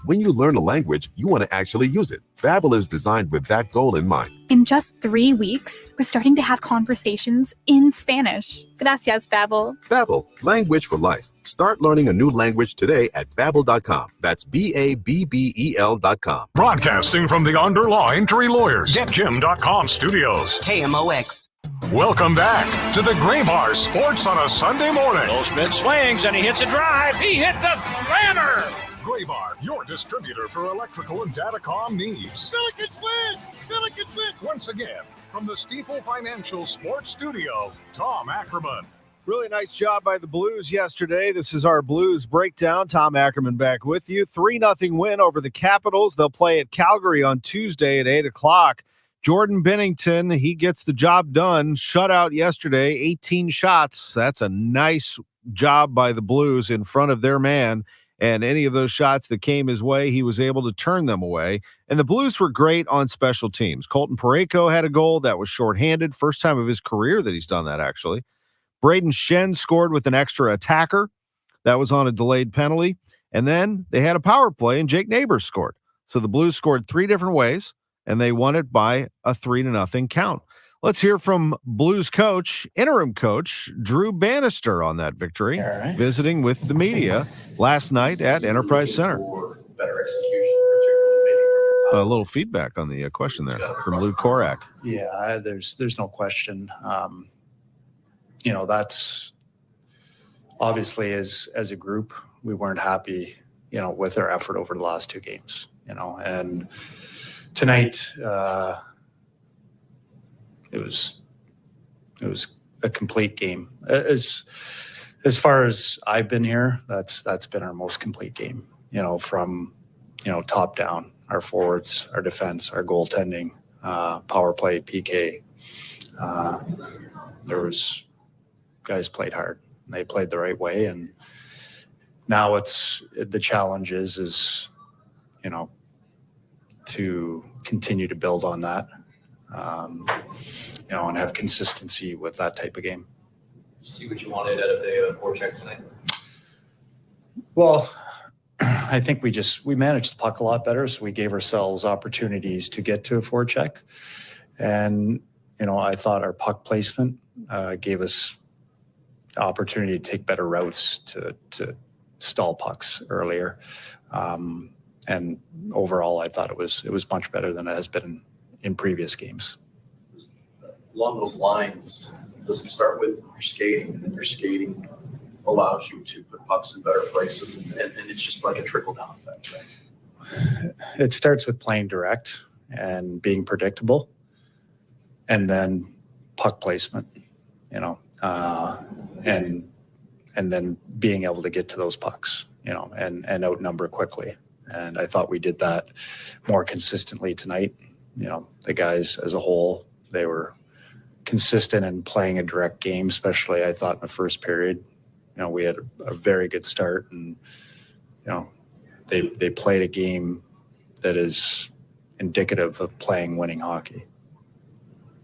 When you learn a language, you want to actually use it. Babbel is designed with that goal in mind. In just 3 weeks, we're starting to have conversations in Spanish. Gracias, Babbel. Babbel, language for life. Start learning a new language today at Babbel.com. That's Babbel.com. Broadcasting from the Underlaw Injury Lawyers, GetJim.com studios. KMOX. Welcome back to the Gray Bar Sports on a Sunday morning. Goldschmidt swings and he hits a drive. He hits a slammer. Gray Bar, your distributor for electrical and datacom needs. Billikens win! Billikens win! Once again, from the Stifel Financial Sports Studio, Tom Ackerman. Really nice job by the Blues yesterday. This is our Blues breakdown. Tom Ackerman back with you. 3-0 win over the Capitals. They'll play at Calgary on Tuesday at 8 o'clock. Jordan Binnington, he gets the job done. Shutout yesterday, 18 shots. That's a nice job by the Blues in front of their man. And any of those shots that came his way, he was able to turn them away. And the Blues were great on special teams. Colton Parayko had a goal that was shorthanded. First time of his career that he's done that, actually. Braden Shen scored with an extra attacker. That was on a delayed penalty. And then they had a power play, and Jake Neighbors scored. So the Blues scored 3 different ways, and they won it by a 3-0 count. Let's hear from Blues coach, interim coach, Drew Bannister on that victory, visiting with the media last night at Enterprise Center. Better execution, A little feedback on the question there from Lou Korak. Yeah, there's no question. That's obviously as a group, we weren't happy, with our effort over the last 2 games, and tonight, it was a complete game. As far as I've been here, that's been our most complete game, from, top down, our forwards, our defense, our goaltending, power play, PK. There was guys played hard. They played the right way. And now the challenge is to continue to build on that, and have consistency with that type of game. See what you wanted out of the forecheck tonight? Well, I think we managed the puck a lot better, so we gave ourselves opportunities to get to a forecheck. And, I thought our puck placement gave us the opportunity to take better routes to stall pucks earlier. And overall, I thought it was much better than it has been in previous games. Along those lines, does it start with your skating, and your skating allows you to put pucks in better places, and it's just like a trickle-down effect, right? It starts with playing direct and being predictable, and then puck placement, and then being able to get to those pucks, and outnumber quickly. And I thought we did that more consistently tonight. The guys as a whole, they were consistent in playing a direct game, especially I thought in the first period. We had a very good start, and they played a game that is indicative of playing winning hockey.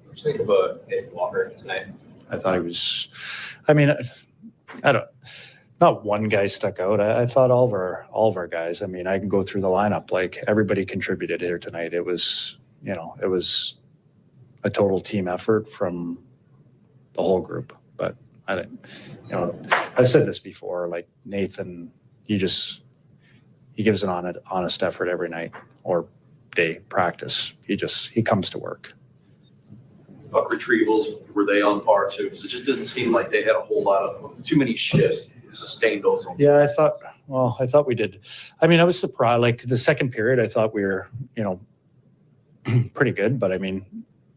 What do you think about Nathan Walker tonight? I thought he was. Not one guy stuck out. I thought all of our guys. I can go through the lineup. Like, everybody contributed here tonight. It was a total team effort from the whole group. But I didn't. I've said this before. Like, Nathan, he gives an honest effort every night or day practice. He comes to work. Puck retrievals, were they on par too? Because it just didn't seem like they had a whole lot of too many shifts to sustain those. Yeah, I thought we did. I was surprised. Like, the second period, I thought we were, pretty good. But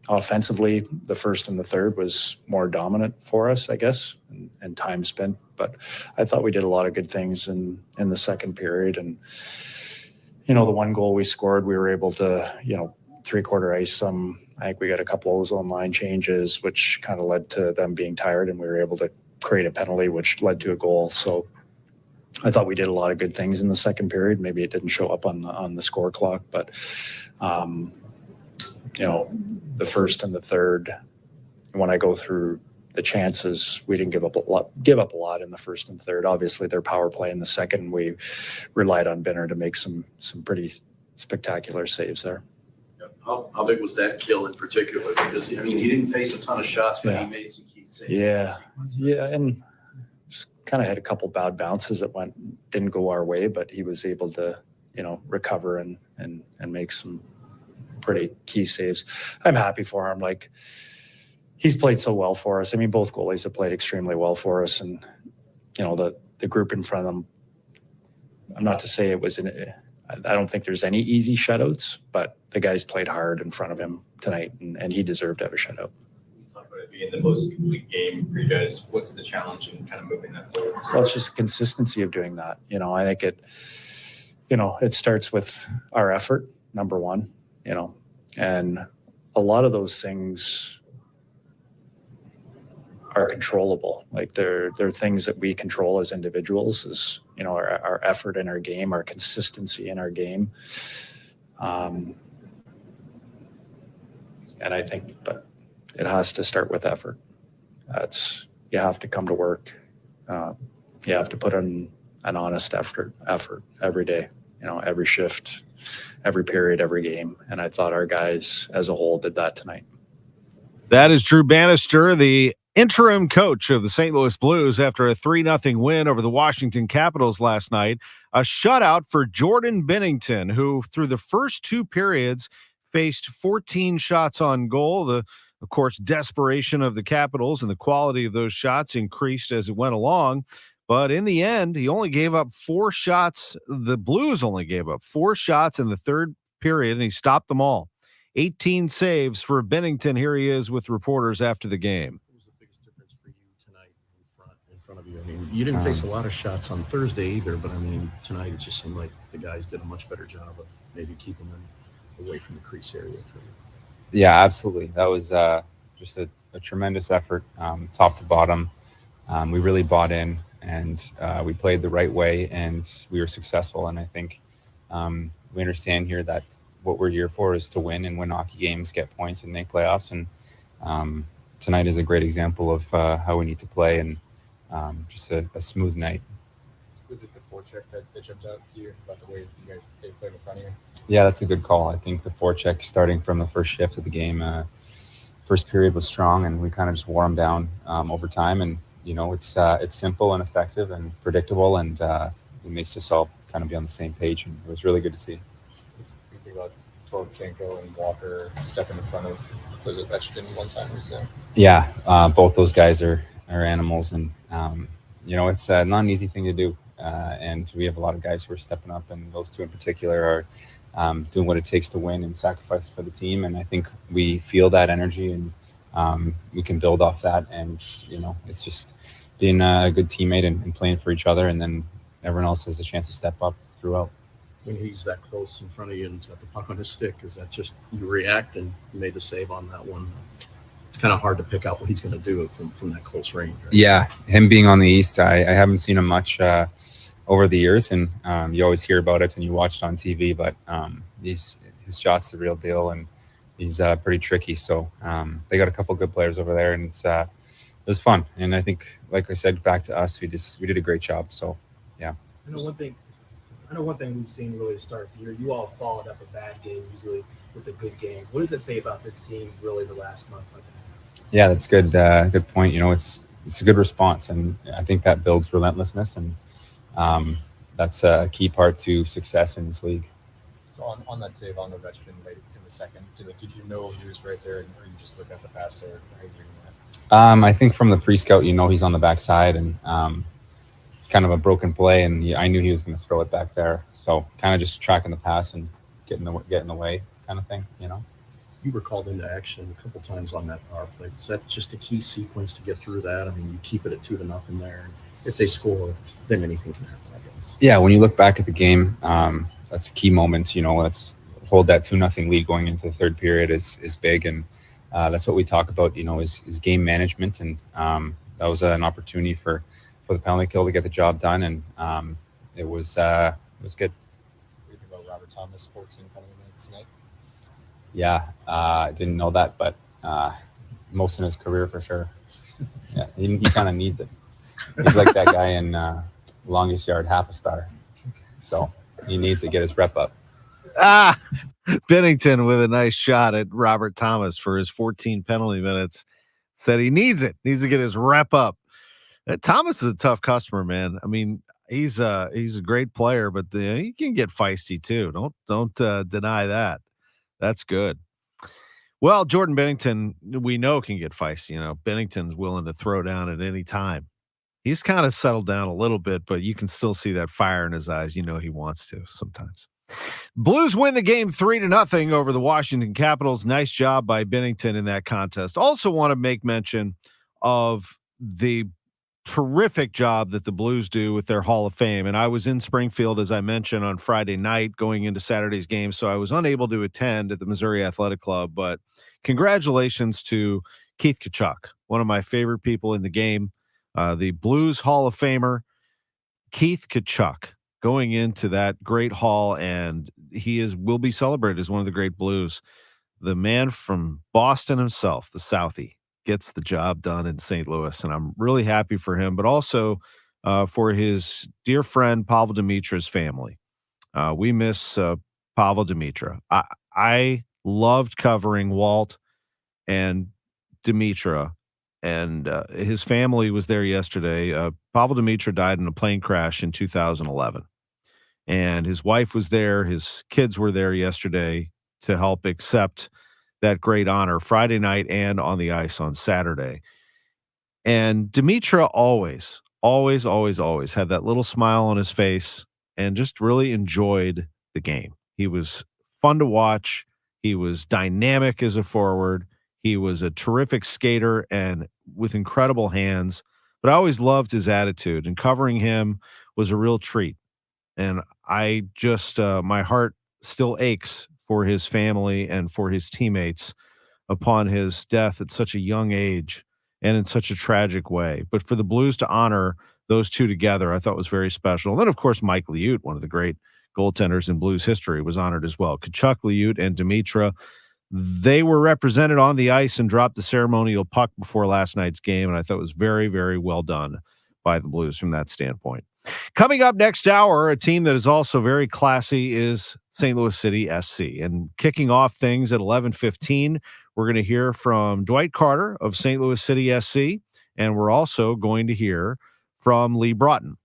offensively, the first and the third was more dominant for us, I guess, and time spent. But I thought we did a lot of good things in the second period. And, the one goal we scored, we were able to, three-quarter ice some. I think we got a couple of ozone line changes, which kind of led to them being tired, and we were able to create a penalty, which led to a goal. So I thought we did a lot of good things in the second period. Maybe it didn't show up on the score clock, but the first and the third, when I go through the chances, we didn't give up a lot in the first and third. Obviously, their power play in the second, we relied on Binner to make some pretty spectacular saves there. How big was that kill in particular? Because he didn't face a ton of shots, but he made some key saves. Yeah, and kind of had a couple bad bounces that didn't go our way, but he was able to recover and make some pretty key saves. I'm happy for him. Like, he's played so well for us. Both goalies have played extremely well for us, and the group in front of them. I'm not to say it was I don't think there's any easy shutouts, but the guys played hard in front of him tonight, and he deserved to have a shutout. You talk about it being the most complete game for you guys. What's the challenge in kind of moving that forward? Well, it's just the consistency of doing that. I think it starts with our effort, number one, and a lot of those things are controllable. Like, they're things that we control as individuals, is our effort in our game, our consistency in our game, and I think, but it has to start with effort. You have to come to work. You have to put in an honest effort every day. Every shift, every period, every game, and I thought our guys as a whole did that tonight. That is Drew Bannister, the interim coach of the St. Louis Blues, after a 3-0 win over the Washington Capitals last night. A shutout for Jordan Binnington, who through the first two periods faced 14 shots on goal. Of course, desperation of the Capitals and the quality of those shots increased as it went along. But in the end, he only gave up 4 shots. The Blues only gave up 4 shots in the third period, and he stopped them all. 18 saves for Binnington. Here he is with reporters after the game. In front of you. You didn't face a lot of shots on Thursday either, but tonight it just seemed like the guys did a much better job of maybe keeping them away from the crease area for you. Yeah, absolutely. That was just a tremendous effort, top to bottom. We really bought in, and we played the right way, and we were successful. And I think, we understand here that what we're here for is to win and win hockey games, get points, and make playoffs. And tonight is a great example of how we need to play, and just a smooth night. Was it the forecheck that jumped out to you about the way they played in front of you? Yeah, that's a good call. I think the forecheck starting from the first shift of the game, first period was strong, and we kind of just wore them down over time. And it's simple and effective and predictable, and it makes us all kind of be on the same page. And it was really good to see. You think about Toropchenko and Walker stepping in front of the Ovechkin one-timers there? Yeah, both those guys are animals, and it's not an easy thing to do. And we have a lot of guys who are stepping up, and those two in particular are doing what it takes to win and sacrifice for the team. And I think we feel that energy, and we can build off that. And it's just being a good teammate and playing for each other, and then everyone else has a chance to step up throughout. When he's that close in front of you and he's got the puck on his stick, is that just you react and you made the save on that one? It's kind of hard to pick out what he's going to do from that close range. Right? Yeah, him being on the east, I haven't seen him much over the years, and you always hear about it and you watch it on TV, but his shot's the real deal, and he's pretty tricky. So they got a couple good players over there, and it was fun. And I think, like I said, back to us, we did a great job. So yeah. I know one thing we've seen really to start the year. You all followed up a bad game usually with a good game. What does it say about this team really the last month? Yeah, that's good. Good point. It's a good response, and I think that builds relentlessness, and that's a key part to success in this league. So on that save on Ovechkin late in the second, did you know he was right there, or you just look at the pass there? I think from the pre-scout, he's on the backside, and it's kind of a broken play, and I knew he was going to throw it back there. So kind of just tracking the pass and get in the way kind of thing, You were called into action a couple times on that power play. Is that just a key sequence to get through that? I mean, you keep it at 2-0 there, and if they score, then anything can happen, I guess. Yeah, when you look back at the game, that's a key moment. Let's hold that 2-0 lead going into the third period is big, and that's what we talk about. Is game management, and that was an opportunity for the penalty kill to get the job done, and it was good. What do you think about Robert Thomas, 14 penalty minutes tonight? Yeah, I didn't know that, but most in his career for sure. Yeah, he kind of needs it. He's like that guy in longest yard, half a star. So he needs to get his rep up. Bennington with a nice shot at Robert Thomas for his 14 penalty minutes. Said he needs it. Needs to get his rep up. Thomas is a tough customer, man. I mean, he's a great player, but he can get feisty too. Don't deny that. That's good. Well, Jordan Bennington, we know can get feisty. Bennington's willing to throw down at any time. He's kind of settled down a little bit, but you can still see that fire in his eyes. He wants to sometimes. Blues win the game 3-0 over the Washington Capitals. Nice job by Bennington in that contest. Also want to make mention of the terrific job that the Blues do with their Hall of Fame. And I was in Springfield, as I mentioned, on Friday night going into Saturday's game, so I was unable to attend at the Missouri Athletic Club. But congratulations to Keith Tkachuk, one of my favorite people in the game, the Blues Hall of Famer, Keith Tkachuk, going into that great hall, and will be celebrated as one of the great Blues. The man from Boston himself, the Southie, gets the job done in St. Louis, and I'm really happy for him, but also for his dear friend Pavel Dimitra's family. We miss Pavel Dimitra. I loved covering Walt and Dimitra, and his family was there yesterday. Pavel Dimitra died in a plane crash in 2011, and his wife was there. His kids were there yesterday to help accept that great honor Friday night and on the ice on Saturday. And Dimitra always had that little smile on his face and just really enjoyed the game. He was fun to watch. He was dynamic as a forward. He was a terrific skater and with incredible hands, but I always loved his attitude, and covering him was a real treat. And I just, my heart still aches for his family and for his teammates upon his death at such a young age and in such a tragic way. But for the Blues to honor those two together, I thought was very special. And then, of course, Mike Liut, one of the great goaltenders in Blues history, was honored as well. Kachuk, Liut, and Dimitra, they were represented on the ice and dropped the ceremonial puck before last night's game, and I thought it was very, very well done by the Blues from that standpoint. Coming up next hour, a team that is also very classy is St. Louis City SC. And kicking off things at 11:15, we're going to hear from Dwight Carter of St. Louis City SC, and we're also going to hear from Lee Broughton,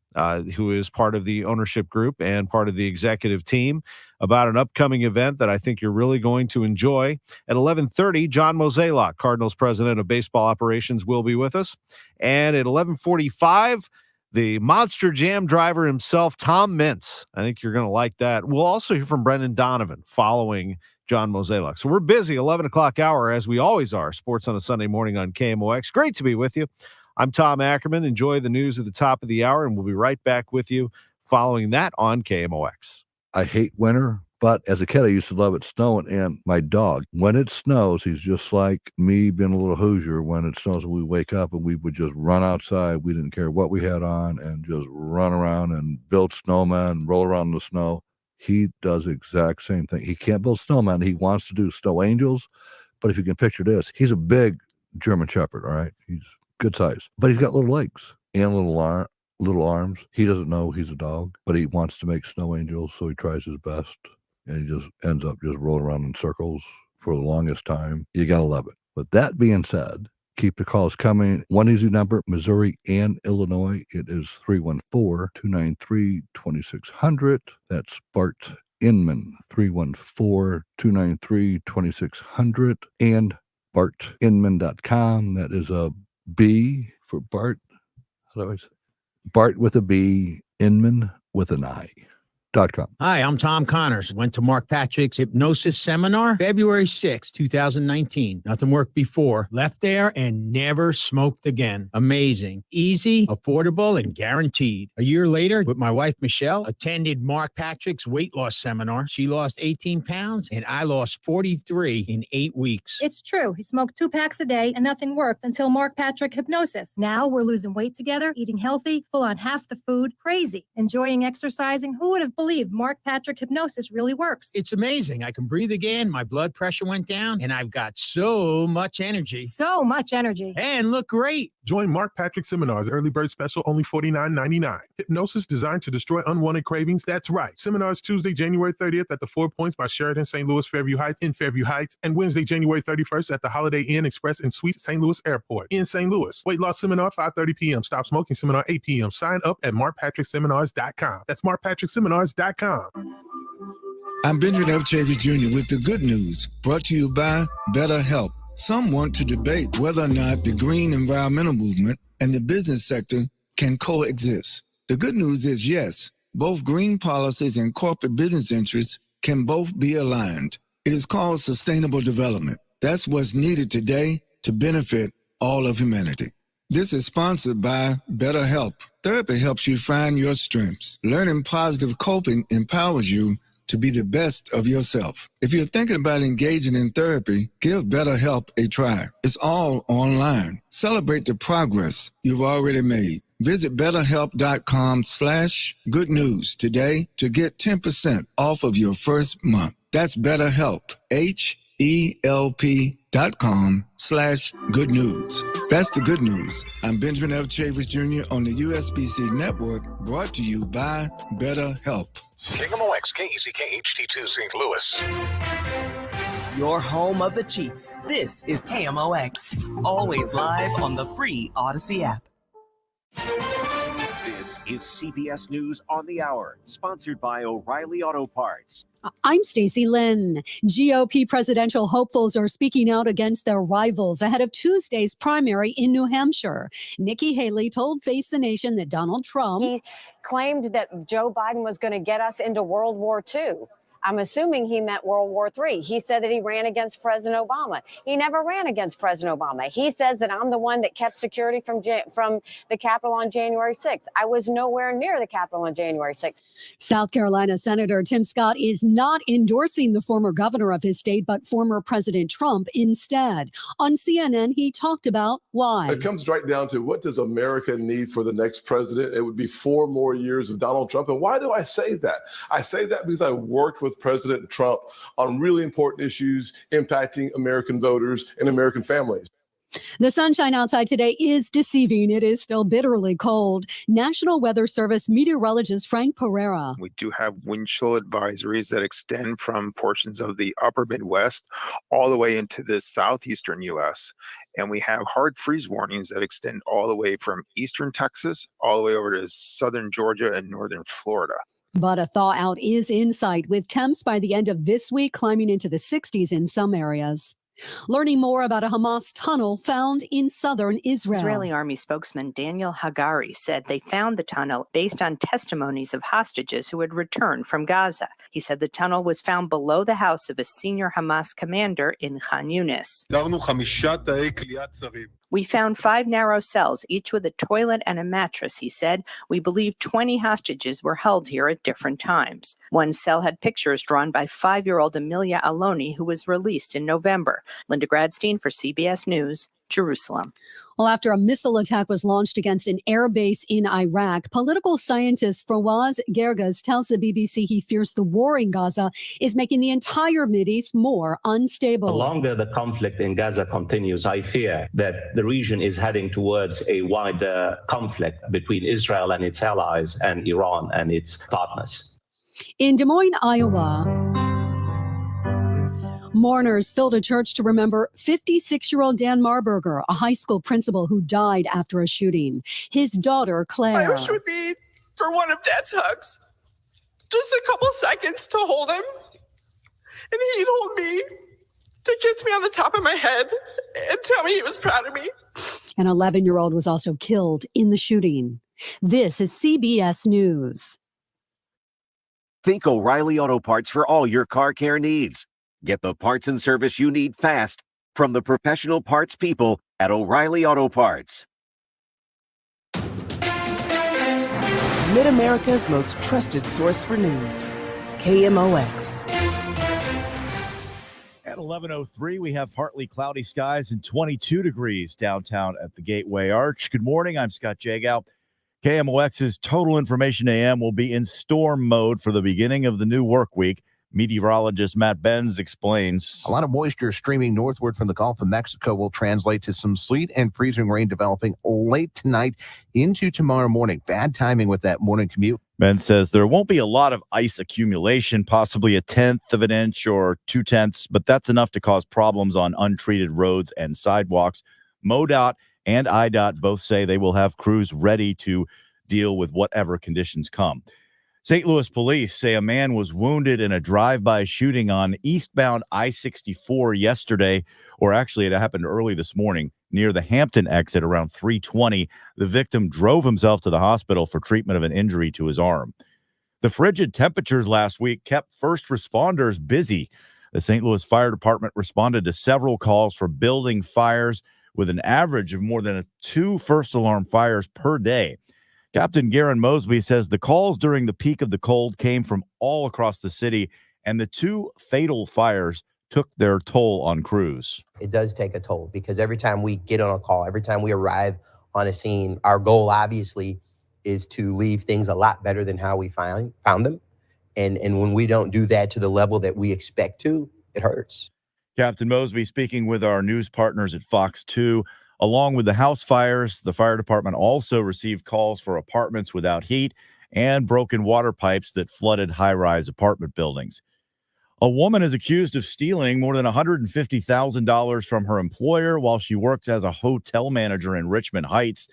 who is part of the ownership group and part of the executive team, about an upcoming event that I think you're really going to enjoy. At 11:30, John Mozeliak, Cardinals president of baseball operations, will be with us. And at 11:45, the Monster Jam driver himself, Tom Mintz. I think you're going to like that. We'll also hear from Brendan Donovan following John Mozeliak. So we're busy, 11 o'clock hour, as we always are. Sports on a Sunday morning on KMOX. Great to be with you. I'm Tom Ackerman. Enjoy the news at the top of the hour, and we'll be right back with you following that on KMOX. I hate winter, but as a kid, I used to love it snowing. And my dog, when it snows, he's just like me being a little Hoosier. When it snows, we wake up and we would just run outside. We didn't care what we had on and just run around and build snowmen, roll around in the snow. He does the exact same thing. He can't build snowmen. He wants to do snow angels. But if you can picture this, he's a big German Shepherd, all right? He's good size, but he's got little legs and little arms. He doesn't know he's a dog, but he wants to make snow angels, so he tries his best, and he just ends up just rolling around in circles for the longest time. You gotta love it. With that being said, keep the calls coming. One easy number, Missouri and Illinois. It is 314-293-2600. That's Bart Inman, 314-293-2600, and BartInman.com. That is a B for Bart. How do I say? Bart with a B, Inman with an I.com. Hi, I'm Tom Connors. Went to Mark Patrick's hypnosis seminar February 6, 2019. Nothing worked before. Left there and never smoked again. Amazing. Easy, affordable, and guaranteed. A year later, with my wife, Michelle, attended Mark Patrick's weight loss seminar. She lost 18 pounds, and I lost 43 in 8 weeks. It's true. He smoked 2 packs a day, and nothing worked until Mark Patrick Hypnosis. Now we're losing weight together, eating healthy, full on half the food, crazy, enjoying exercising. Who would have believed Mark Patrick Hypnosis really works? It's amazing. I can breathe again. My blood pressure went down, and I've got so much energy. So much energy. And look great. Join Mark Patrick Seminars early bird special, only $49.99. Hypnosis designed to destroy unwanted cravings. That's right. Seminars Tuesday, January 30th at the 4 Points by Sheraton St. Louis Fairview Heights in Fairview Heights, and Wednesday, January 31st at the Holiday Inn Express and Suites St. Louis Airport in St. Louis. Weight loss seminar 5:30 p.m. Stop smoking seminar 8 p.m. Sign up at markpatrickseminars.com. That's markpatrickseminars.com. I'm Benjamin F. Chavis Jr. with the good news, brought to you by BetterHelp. Some want to debate whether or not the green environmental movement and the business sector can coexist. The good news is yes, both green policies and corporate business interests can both be aligned. It is called sustainable development. That's what's needed today to benefit all of humanity. This is sponsored by BetterHelp. Therapy helps you find your strengths. Learning positive coping empowers you to be the best of yourself. If you're thinking about engaging in therapy, give BetterHelp a try. It's all online. Celebrate the progress you've already made. Visit BetterHelp.com/good news today to get 10% off of your first month. That's BetterHelp, HELP.com/good news. That's the good news. I'm Benjamin F. Chavis Jr. on the USBC Network, brought to you by BetterHelp. KMOX, KECK, HD2 St. Louis. Your home of the Chiefs. This is KMOX. Always live on the free Odyssey app. This is CBS News on the Hour, sponsored by O'Reilly Auto Parts. I'm Stacey Lynn. GOP presidential hopefuls are speaking out against their rivals ahead of Tuesday's primary in New Hampshire. Nikki Haley told Face the Nation that Donald Trump... He claimed that Joe Biden was going to get us into World War II. I'm assuming he meant World War III. He said that he ran against President Obama. He never ran against President Obama. He says that I'm the one that kept security from the Capitol on January 6th. I was nowhere near the Capitol on January 6th. South Carolina Senator Tim Scott is not endorsing the former governor of his state, but former President Trump instead. On CNN, he talked about why. It comes right down to, what does America need for the next president? It would be 4 more years of Donald Trump. And why do I say that? I say that because I worked with President Trump on really important issues impacting American voters and American families. The sunshine outside today is deceiving. It is still bitterly cold. National Weather Service meteorologist Frank Pereira. We do have wind chill advisories that extend from portions of the upper Midwest all the way into the southeastern U.S. And we have hard freeze warnings that extend all the way from eastern Texas all the way over to southern Georgia and northern Florida. But a thaw out is in sight, with temps by the end of this week climbing into the 60s in some areas. Learning more about a Hamas tunnel found in southern Israel. Israeli army spokesman Daniel Hagari said they found the tunnel based on testimonies of hostages who had returned from Gaza. He said the tunnel was found below the house of a senior Hamas commander in Khan Yunis. We found 5 narrow cells, each with a toilet and a mattress, he said. We believe 20 hostages were held here at different times. One cell had pictures drawn by 5-year-old Amelia Aloni, who was released in November. Linda Gradstein for CBS News, Jerusalem. Well, after a missile attack was launched against an air base in Iraq, political scientist Fawaz Gerges tells the BBC he fears the war in Gaza is making the entire Mideast more unstable. The longer the conflict in Gaza continues, I fear that the region is heading towards a wider conflict between Israel and its allies and Iran and its partners. In Des Moines, Iowa, mourners filled a church to remember 56-year-old Dan Marburger, a high school principal who died after a shooting. His daughter, Claire. I wish it would be for one of Dad's hugs. Just a couple seconds to hold him. And he'd hold me, to kiss me on the top of my head, and tell me he was proud of me. An 11-year-old was also killed in the shooting. This is CBS News. Think O'Reilly Auto Parts for all your car care needs. Get the parts and service you need fast from the professional parts people at O'Reilly Auto Parts. Mid-America's most trusted source for news. KMOX. At 11:03, we have partly cloudy skies and 22 degrees downtown at the Gateway Arch. Good morning. I'm Scott Jagow. KMOX's Total Information AM will be in storm mode for the beginning of the new work week. Meteorologist Matt Benz explains. A lot of moisture streaming northward from the Gulf of Mexico will translate to some sleet and freezing rain developing late tonight into tomorrow morning. Bad timing with that morning commute. Ben says there won't be a lot of ice accumulation, possibly 1/10 of an inch or 2/10, but that's enough to cause problems on untreated roads and sidewalks. MoDOT and IDOT both say they will have crews ready to deal with whatever conditions come. St. Louis police say a man was wounded in a drive-by shooting on eastbound I-64 yesterday, or actually it happened early this morning near the Hampton exit around 3:20. The victim drove himself to the hospital for treatment of an injury to his arm. The frigid temperatures last week kept first responders busy. The St. Louis Fire Department responded to several calls for building fires with an average of more than 2 first alarm fires per day. Captain Garen Mosby says the calls during the peak of the cold came from all across the city, and the 2 fatal fires took their toll on crews. It does take a toll because every time we get on a call, every time we arrive on a scene, our goal obviously is to leave things a lot better than how we found them. And when we don't do that to the level that we expect to, it hurts. Captain Mosby speaking with our news partners at Fox 2. Along with the house fires, the fire department also received calls for apartments without heat and broken water pipes that flooded high-rise apartment buildings. A woman is accused of stealing more than $150,000 from her employer while she worked as a hotel manager in Richmond Heights.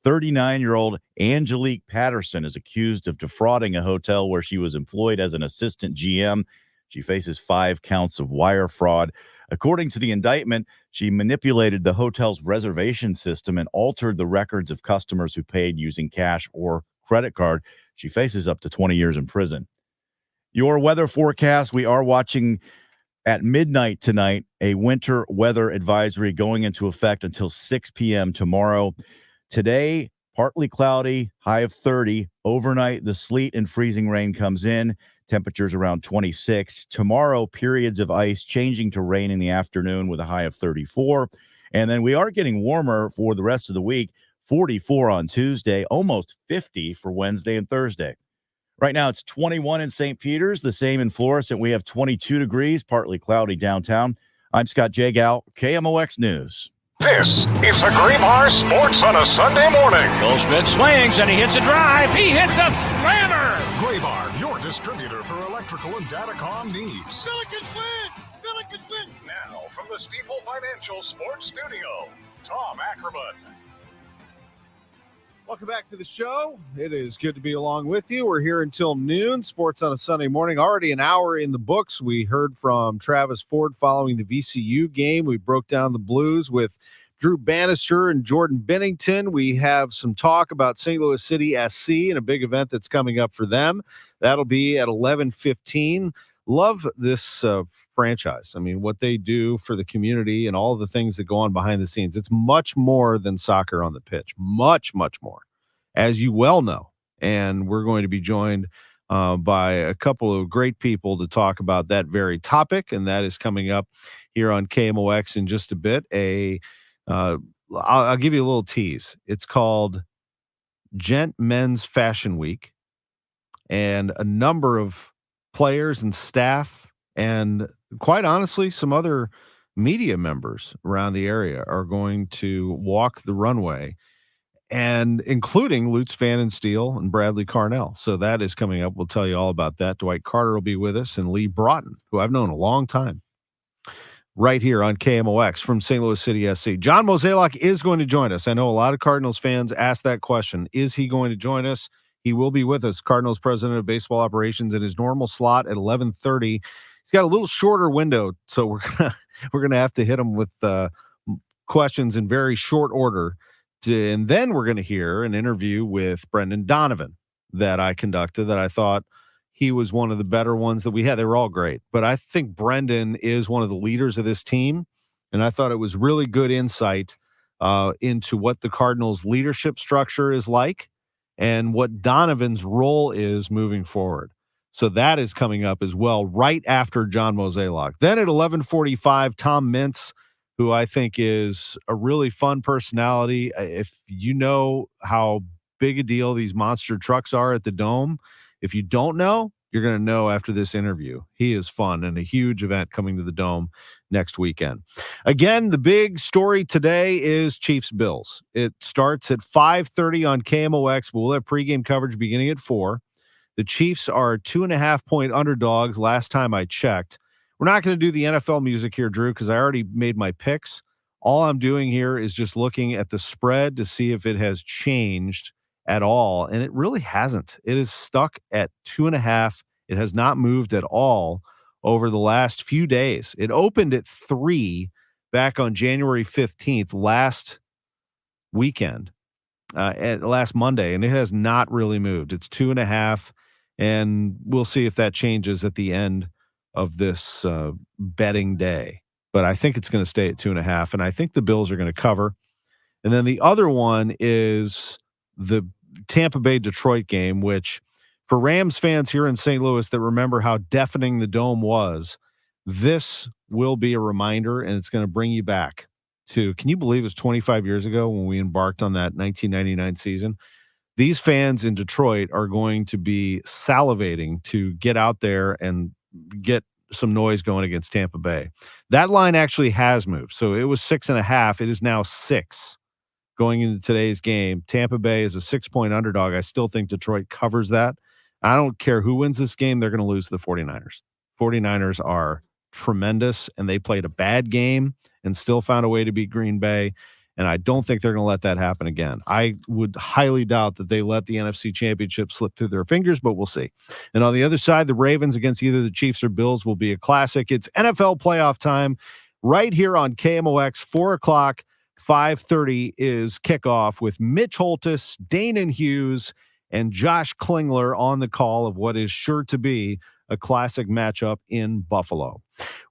39-year-old Angelique Patterson is accused of defrauding a hotel where she was employed as an assistant GM. She faces 5 counts of wire fraud. According to the indictment, she manipulated the hotel's reservation system and altered the records of customers who paid using cash or credit card. She faces up to 20 years in prison. Your weather forecast, we are watching at midnight tonight a winter weather advisory going into effect until 6 p.m. tomorrow. Today, partly cloudy, high of 30. Overnight, the sleet and freezing rain comes in. Temperatures around 26. Tomorrow, periods of ice changing to rain in the afternoon with a high of 34. And then we are getting warmer for the rest of the week. 44 on Tuesday, almost 50 for Wednesday and Thursday. Right now, it's 21 in St. Peter's, the same in Florissant. We have 22 degrees, partly cloudy downtown. I'm Scott Jagow, KMOX News. This is the Graybar Sports on a Sunday morning. Goldschmidt swings and he hits a drive. He hits a slammer. Graybar, your distributor for electrical and datacom needs. Billikens win! Billikens win! Now, from the Stifel Financial Sports Studio, Tom Ackerman. Welcome back to the show. It is good to be along with you. We're here until noon. Sports on a Sunday morning. Already an hour in the books. We heard from Travis Ford following the VCU game. We broke down the Blues with Drew Bannister and Jordan Bennington. We have some talk about St. Louis City SC and a big event that's coming up for them. That'll be at 11:15. Love this franchise. I mean, what they do for the community and all of the things that go on behind the scenes. It's much more than soccer on the pitch. Much, much more, as you well know. And we're going to be joined by a couple of great people to talk about that very topic. And that is coming up here on KMOX in just a bit. I'll give you a little tease. It's called Gent Men's Fashion Week. And a number of players and staff and quite honestly some other media members around the area are going to walk the runway, and including Lutz Van and Steele and Bradley Carnell. So that is coming up. We'll tell you all about that. Dwight Carter will be with us, and Lee Broughton, who I've known a long time, right here on KMOX from St. Louis City SC. John Mozeliak is going to join us. I know a lot of Cardinals fans ask that question. Is he going to join us? He will be with us, Cardinals president of baseball operations, in his normal slot at 11:30. He's got a little shorter window, so we're gonna have to hit him with questions in very short order. And then we're going to hear an interview with Brendan Donovan that I conducted that I thought he was one of the better ones that we had. They were all great, but I think Brendan is one of the leaders of this team, and I thought it was really good insight into what the Cardinals' leadership structure is like and what Donovan's role is moving forward. So that is coming up as well right after John Mozeliak. Then at 11:45, Tom Mintz, who I think is a really fun personality. If you know how big a deal these monster trucks are at the Dome, if you don't know, you're going to know after this interview. He is fun and a huge event coming to the Dome next weekend. Again, the big story today is Chiefs-Bills. It starts at 5:30 on KMOX, but we'll have pregame coverage beginning at 4. The Chiefs are 2.5-point underdogs last time I checked. We're not going to do the NFL music here, Drew, because I already made my picks. All I'm doing here is just looking at the spread to see if it has changed at all, and it really hasn't. It is stuck at 2.5. It has not moved at all over the last few days. It opened at 3 back on January 15th, last weekend, last Monday, and it has not really moved. It's 2.5, and we'll see if that changes at the end of this betting day. But I think it's going to stay at 2.5, and I think the Bills are going to cover. And then the other one is the Tampa Bay Detroit game, which for Rams fans here in St. Louis that remember how deafening the Dome was, this will be a reminder, and it's going to bring you back to, can you believe it was 25 years ago when we embarked on that 1999 season? These fans in Detroit are going to be salivating to get out there and get some noise going against Tampa Bay. That line actually has moved. So it was 6.5. It is now 6 going into today's game. Tampa Bay is a 6-point underdog. I still think Detroit covers that. I don't care who wins this game. They're going to lose to the 49ers. 49ers are tremendous, and they played a bad game and still found a way to beat Green Bay. And I don't think they're going to let that happen again. I would highly doubt that they let the NFC Championship slip through their fingers, but we'll see. And on the other side, the Ravens against either the Chiefs or Bills will be a classic. It's NFL playoff time right here on KMOX, 4 o'clock, 5:30 is kickoff with Mitch Holtis, Dane and Hughes, and Josh Klingler on the call of what is sure to be a classic matchup in Buffalo.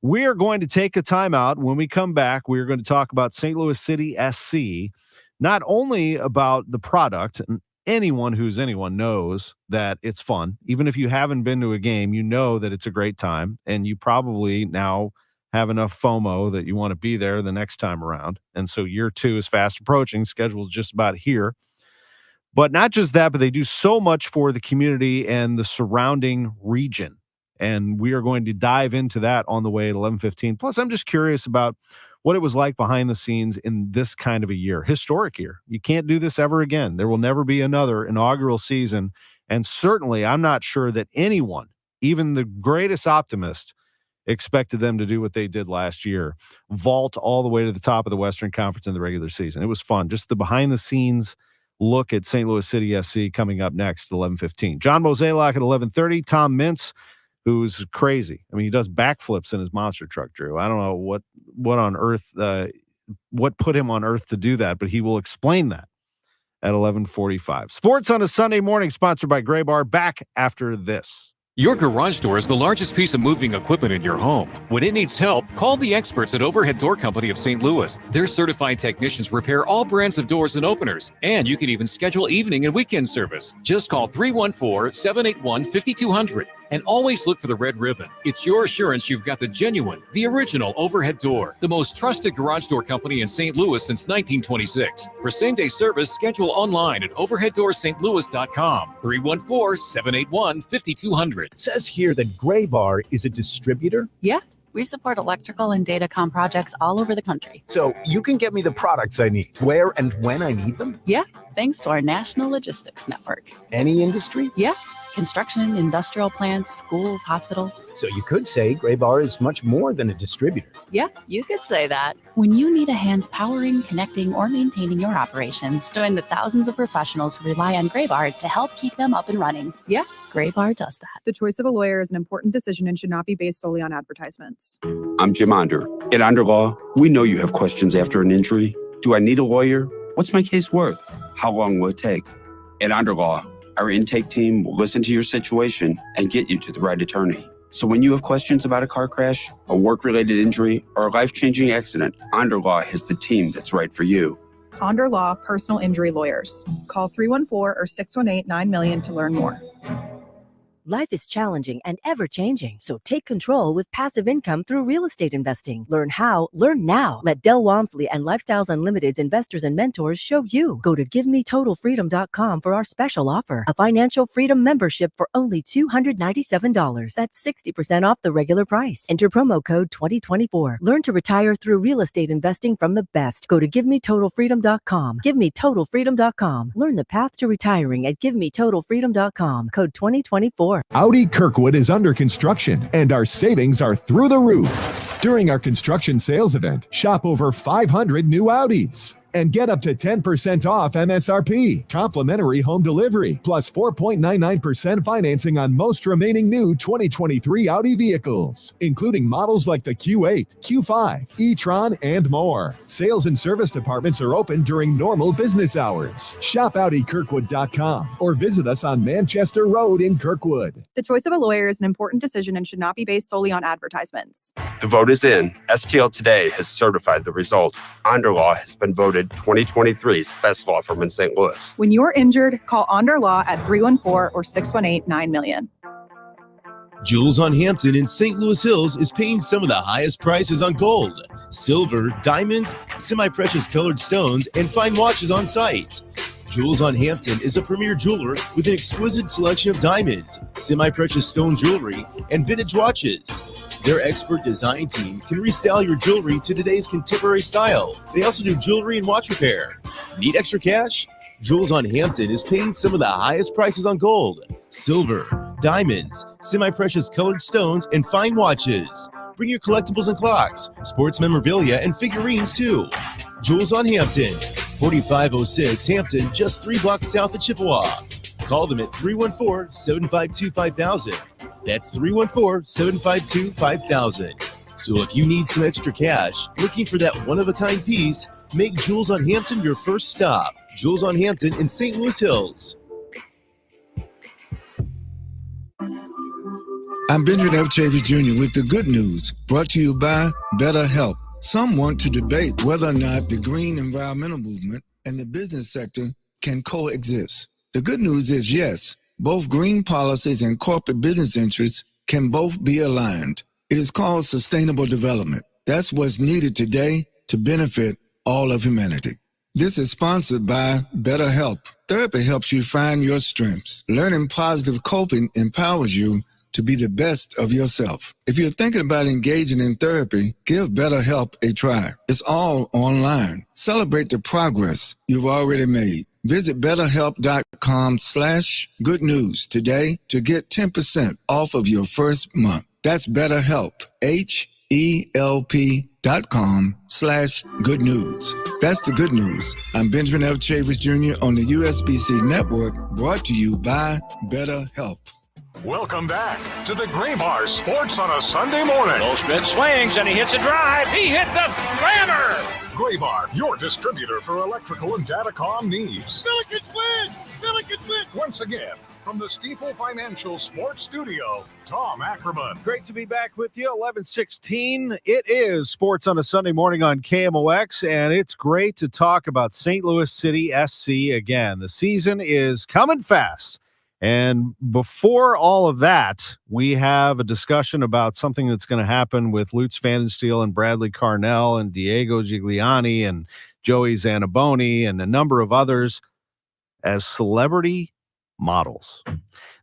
We are going to take a timeout. When we come back, we are going to talk about St. Louis City SC, not only about the product, and anyone who's anyone knows that it's fun. Even if you haven't been to a game, you know that it's a great time, and you probably now have enough FOMO that you want to be there the next time around. And so year 2 is fast approaching. Schedule is just about here. But not just that, but they do so much for the community and the surrounding region. And we are going to dive into that on the way at 11:15. Plus, I'm just curious about what it was like behind the scenes in this kind of a year, historic year. You can't do this ever again. There will never be another inaugural season. And certainly, I'm not sure that anyone, even the greatest optimist, expected them to do what they did last year, vault all the way to the top of the Western Conference in the regular season. It was fun. Just the behind-the-scenes look at St. Louis City SC coming up next at 11:15. John Mozeliak at 11:30. Tom Mintz, who's crazy. I mean, he does backflips in his monster truck, Drew. I don't know what on earth, what put him on earth to do that, but he will explain that at 11:45. Sports on a Sunday morning, sponsored by Gray Bar. Back after this. Your garage door is the largest piece of moving equipment in your home. When it needs help, call the experts at Overhead Door Company of St. Louis. Their certified technicians repair all brands of doors and openers, and you can even schedule evening and weekend service. Just call 314-781-5200 and always look for the red ribbon. It's your assurance you've got the genuine, the original Overhead Door, the most trusted garage door company in St. Louis since 1926. For same-day service, schedule online at overheaddoorsstlouis.com. 314-781-5200. It says here that Gray Bar is a distributor. Yeah, we support electrical and datacom projects all over the country. So you can get me the products I need, where and when I need them? Yeah, thanks to our national logistics network. Any industry? Yeah, construction, industrial plants, schools, hospitals. So you could say Gray Bar is much more than a distributor. Yeah, you could say that. When you need a hand powering, connecting, or maintaining your operations, join the thousands of professionals who rely on Gray Bar to help keep them up and running. Yeah, Gray Bar does that. The choice of a lawyer is an important decision and should not be based solely on advertisements. I'm Jim Onder. At Onder Law, we know you have questions after an injury. Do I need a lawyer? What's my case worth? How long will it take? At Onder Law, our intake team will listen to your situation and get you to the right attorney. So when you have questions about a car crash, a work-related injury, or a life-changing accident, Onder Law has the team that's right for you. Onder Law Personal Injury Lawyers. Call 314 or 618-9000 to learn more. Life is challenging and ever-changing, so take control with passive income through real estate investing. Learn how, learn now. Let Del Walmsley and Lifestyles Unlimited's investors and mentors show you. Go to GiveMeTotalFreedom.com for our special offer, a financial freedom membership for only $297. That's 60% off the regular price. Enter promo code 2024. Learn to retire through real estate investing from the best. Go to GiveMeTotalFreedom.com. GiveMeTotalFreedom.com. Learn the path to retiring at GiveMeTotalFreedom.com. Code 2024. Audi Kirkwood is under construction, and our savings are through the roof. During our construction sales event, shop over 500 new Audis and get up to 10% off MSRP, complimentary home delivery, plus 4.99% financing on most remaining new 2023 Audi vehicles, including models like the Q8, Q5, e-tron, and more. Sales and service departments are open during normal business hours. Shop AudiKirkwood.com or visit us on Manchester Road in Kirkwood. The choice of a lawyer is an important decision and should not be based solely on advertisements. The vote is in. STL Today has certified the result. Onder Law has been voted 2023's best law firm in St. Louis. When you're injured, call Onder Law at 314 or 618-9000. Jewels on Hampton in St. Louis Hills is paying some of the highest prices on gold, silver, diamonds, semi-precious colored stones, and fine watches on site. Jewels on Hampton is a premier jeweler with an exquisite selection of diamonds, semi-precious stone jewelry, and vintage watches. Their expert design team can restyle your jewelry to today's contemporary style. They also do jewelry and watch repair. Need extra cash? Jewels on Hampton is paying some of the highest prices on gold, silver, diamonds, semi-precious colored stones, and fine watches. Bring your collectibles and clocks, sports memorabilia, and figurines too. Jewels on Hampton, 4506 Hampton, just 3 blocks south of Chippewa. Call them at 314-752-5000. That's 314-752-5000. So if you need some extra cash, looking for that one-of-a-kind piece, make Jewels on Hampton your first stop. Jewels on Hampton in St. Louis Hills. I'm Benjamin F. Chavis Jr. with the good news, brought to you by BetterHelp. Some want to debate whether or not the green environmental movement and the business sector can coexist. The good news is yes, both green policies and corporate business interests can both be aligned. It is called sustainable development. That's what's needed today to benefit all of humanity. This is sponsored by BetterHelp. Therapy helps you find your strengths. Learning positive coping empowers you to be the best of yourself. If you're thinking about engaging in therapy, give BetterHelp a try. It's all online. Celebrate the progress you've already made. Visit BetterHelp.com/good news today to get 10% off of your first month. That's BetterHelp, HELP.com/good news. That's the good news. I'm Benjamin F. Chavis Jr. on the USBC Network, brought to you by BetterHelp. Welcome back to the Gray Bar Sports on a Sunday morning. Goldschmidt swings and he hits a drive. He hits a slammer. Gray Bar, your distributor for electrical and datacom needs. Billikens win! Billikens win! Once again, from the Stifel Financial Sports Studio, Tom Ackerman. Great to be back with you. 11:16. It is Sports on a Sunday morning on KMOX, and it's great to talk about St. Louis City SC again. The season is coming fast. And before all of that, we have a discussion about something that's going to happen with Lutz Pfannenstiel and Bradley Carnell and Diego Giuliani and Joey Zanaboni and a number of others as celebrity models.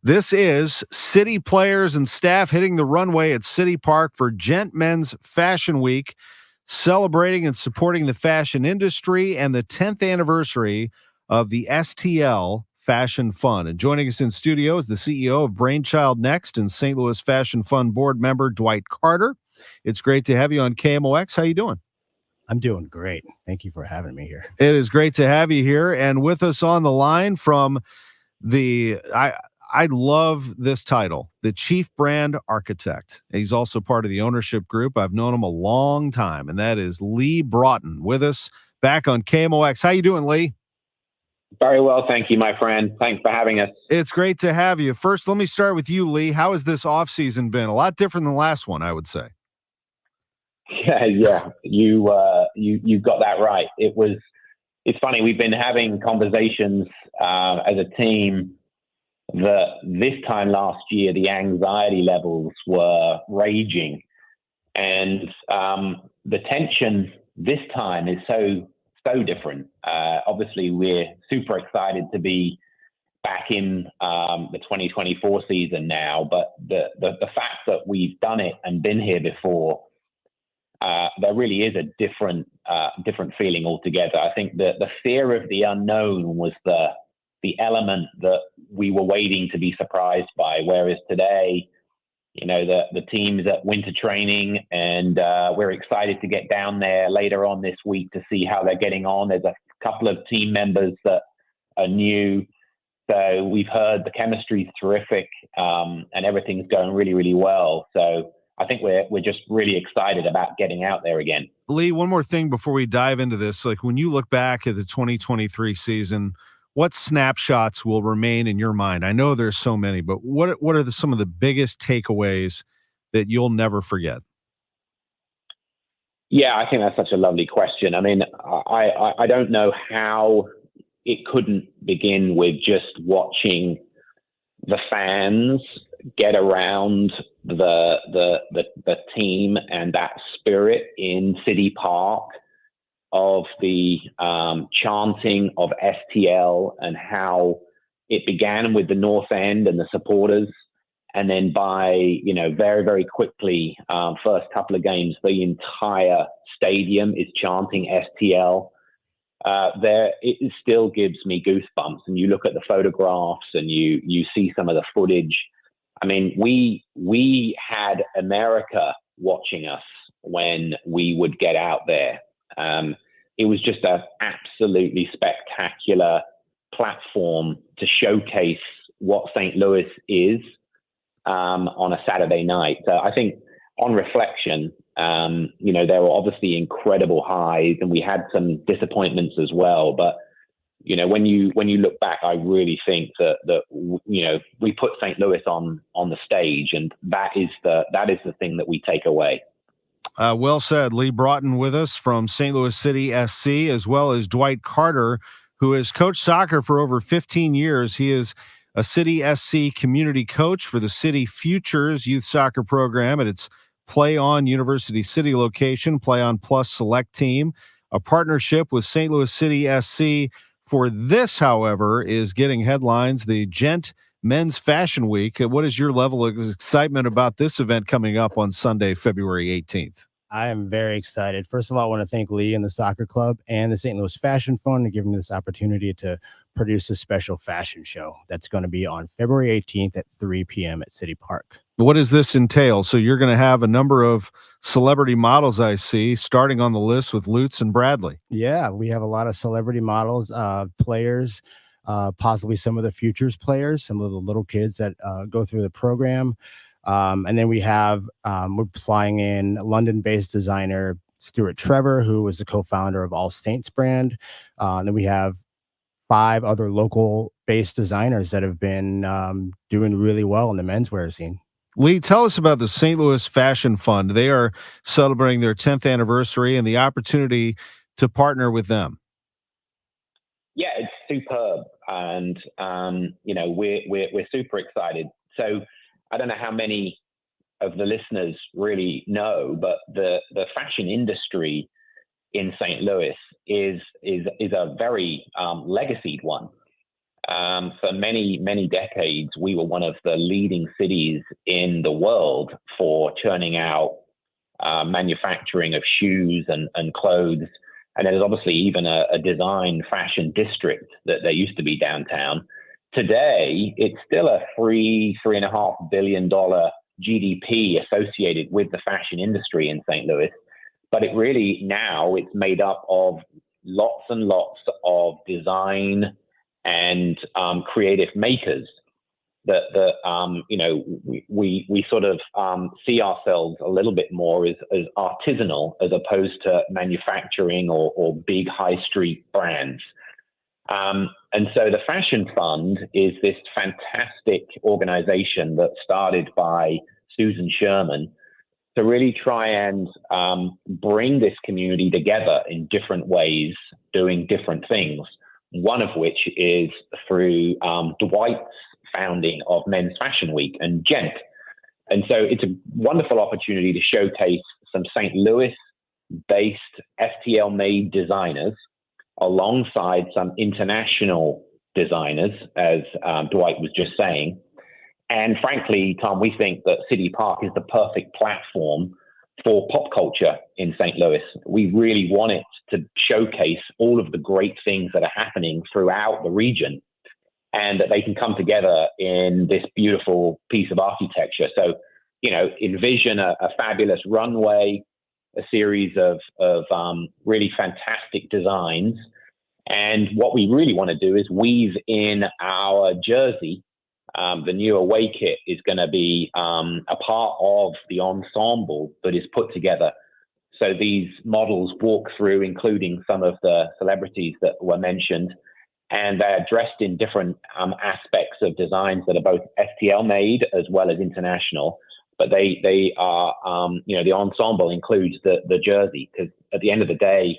This is City players and staff hitting the runway at City Park for Gent Men's Fashion Week, celebrating and supporting the fashion industry and the 10th anniversary of the STL Fashion Fun. And joining us in studio is the CEO of Brainchild Next and St. Louis Fashion Fun board member Dwight Carter. It's great to have you on KMOX. How you doing? I'm doing great. Thank you for having me here. It is great to have you here. And with us on the line from I love this title, the Chief Brand Architect. He's also part of the ownership group. I've known him a long time, and that is Lee Broughton with us back on KMOX. How you doing, Lee? Very well, thank you, my friend. Thanks for having us. It's great to have you. First, let me start with you, Lee. How has this offseason been? A lot different than the last one, I would say. Yeah, you got that right. It's funny. We've been having conversations as a team that this time last year, the anxiety levels were raging, and the tension this time is so different. Obviously, we're super excited to be back in the 2024 season now, but the fact that we've done it and been here before, there really is a different feeling altogether. I think that the fear of the unknown was the element that we were waiting to be surprised by, whereas today, you know, the team's at winter training, and we're excited to get down there later on this week to see how they're getting on. There's a couple of team members that are new, so we've heard the chemistry's terrific, and everything's going really, really well. So I think we're just really excited about getting out there again. Lee, one more thing before we dive into this. Like, when you look back at the 2023 season, what snapshots will remain in your mind? I know there's so many, but what are some of the biggest takeaways that you'll never forget? Yeah, I think that's such a lovely question. I mean, I don't know how it couldn't begin with just watching the fans get around the team and that spirit in City Park, of the chanting of STL, and how it began with the North End and the supporters. And then by, very, very quickly, first couple of games, the entire stadium is chanting STL. It still gives me goosebumps. And you look at the photographs and you see some of the footage. I mean, we had America watching us when we would get out there. It was just an absolutely spectacular platform to showcase what St. Louis is on a Saturday night. I think on reflection, there were obviously incredible highs, and we had some disappointments as well. But when you look back, I really think that we put St. Louis on the stage, and that is the thing that we take away. Well said. Lee Broughton with us from St. Louis City SC, as well as Dwight Carter, who has coached soccer for over 15 years. He is a City SC community coach for the City Futures youth soccer program at its Play On University City location, Play On Plus Select Team. A partnership with St. Louis City SC for this, however, is getting headlines. The Gent Men's Fashion Week. What is your level of excitement about this event coming up on Sunday, February 18th? I am very excited. First of all, I want to thank Lee and the soccer club and the St. Louis Fashion Fund to give me this opportunity to produce a special fashion show that's going to be on February 18th at 3 p.m. at City Park. What does this entail? So you're going to have a number of celebrity models, I see, starting on the list with Lutz and Bradley. Yeah, we have a lot of celebrity models, players, possibly some of the futures players, some of the little kids that go through the program. And then we have, we're flying in London-based designer Stuart Trevor, who was the co-founder of All Saints brand. And then we have 5 other local-based designers that have been doing really well in the menswear scene. Lee, tell us about the St. Louis Fashion Fund. They are celebrating their 10th anniversary and the opportunity to partner with them. Yeah, it's superb, and we're super excited. So I don't know how many of the listeners really know, but the fashion industry in St. Louis is a very legacied one. For many decades, we were one of the leading cities in the world for churning out manufacturing of shoes and clothes. And there's obviously even a design fashion district that there used to be downtown. Today, it's still a $3.5 billion GDP associated with the fashion industry in St. Louis. But it really now it's made up of lots and lots of design and creative makers that we sort of see ourselves a little bit more as artisanal as opposed to manufacturing or big high street brands. And so the Fashion Fund is this fantastic organization that started by Susan Sherman to really try and bring this community together in different ways, doing different things. One of which is through Dwight's founding of Men's Fashion Week and Gent. And so it's a wonderful opportunity to showcase some St. Louis-based FTL-made designers alongside some international designers, as Dwight was just saying. And frankly, Tom, we think that City Park is the perfect platform for pop culture in St. Louis. We really want it to showcase all of the great things that are happening throughout the region and that they can come together in this beautiful piece of architecture. So, envision a fabulous runway, a series of really fantastic designs. And what we really want to do is weave in our jersey. The new away kit is going to be a part of the ensemble that is put together. So these models walk through, including some of the celebrities that were mentioned, and they're dressed in different aspects of designs that are both FTL made as well as international. But they are, the ensemble includes the jersey, because at the end of the day,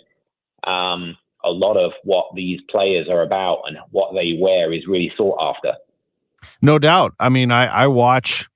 a lot of what these players are about and what they wear is really sought after. No doubt. I mean, I watch,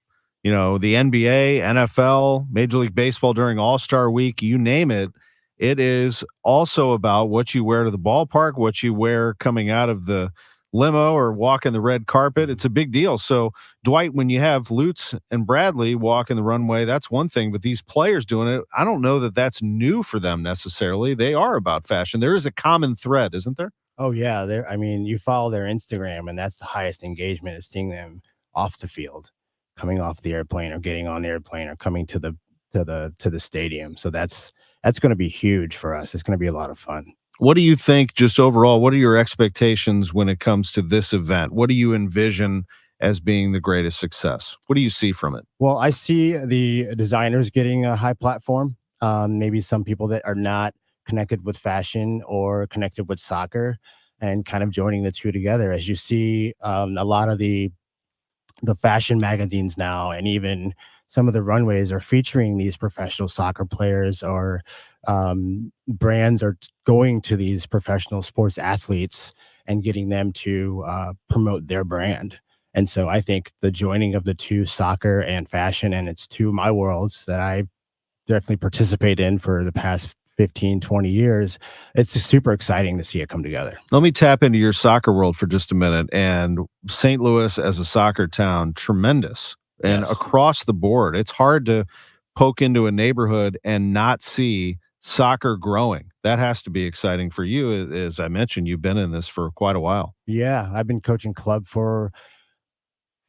the NBA, NFL, Major League Baseball during All-Star Week, you name it. It is also about what you wear to the ballpark, what you wear coming out of the limo or walking the red carpet. It's a big deal. So, Dwight, when you have Lutz and Bradley walking the runway, that's one thing. But these players doing it, I don't know that that's new for them necessarily. They are about fashion. There is a common thread, isn't there? Oh yeah, you follow their Instagram, and that's the highest engagement is seeing them off the field, coming off the airplane or getting on the airplane or coming to the stadium. So that's going to be huge for us. It's going to be a lot of fun. What do you think, just overall, what are your expectations when it comes to this event? What do you envision as being the greatest success? What do you see from it? Well, I see the designers getting a high platform. Maybe some people that are not connected with fashion or connected with soccer. and kind of joining the two together. As you see, a lot of the fashion magazines now, and even some of the runways are featuring these professional soccer players, or brands are going to these professional sports athletes and getting them to promote their brand. And so I think the joining of the two, soccer and fashion, and it's two of my worlds that I definitely participate in for the past 15, 20 years. It's just super exciting to see it come together. Let me tap into your soccer world for just a minute. And St. Louis as a soccer town, tremendous. And across the board, it's hard to poke into a neighborhood and not see soccer growing. That has to be exciting for you. As I mentioned, you've been in this for quite a while. Yeah, I've been coaching club for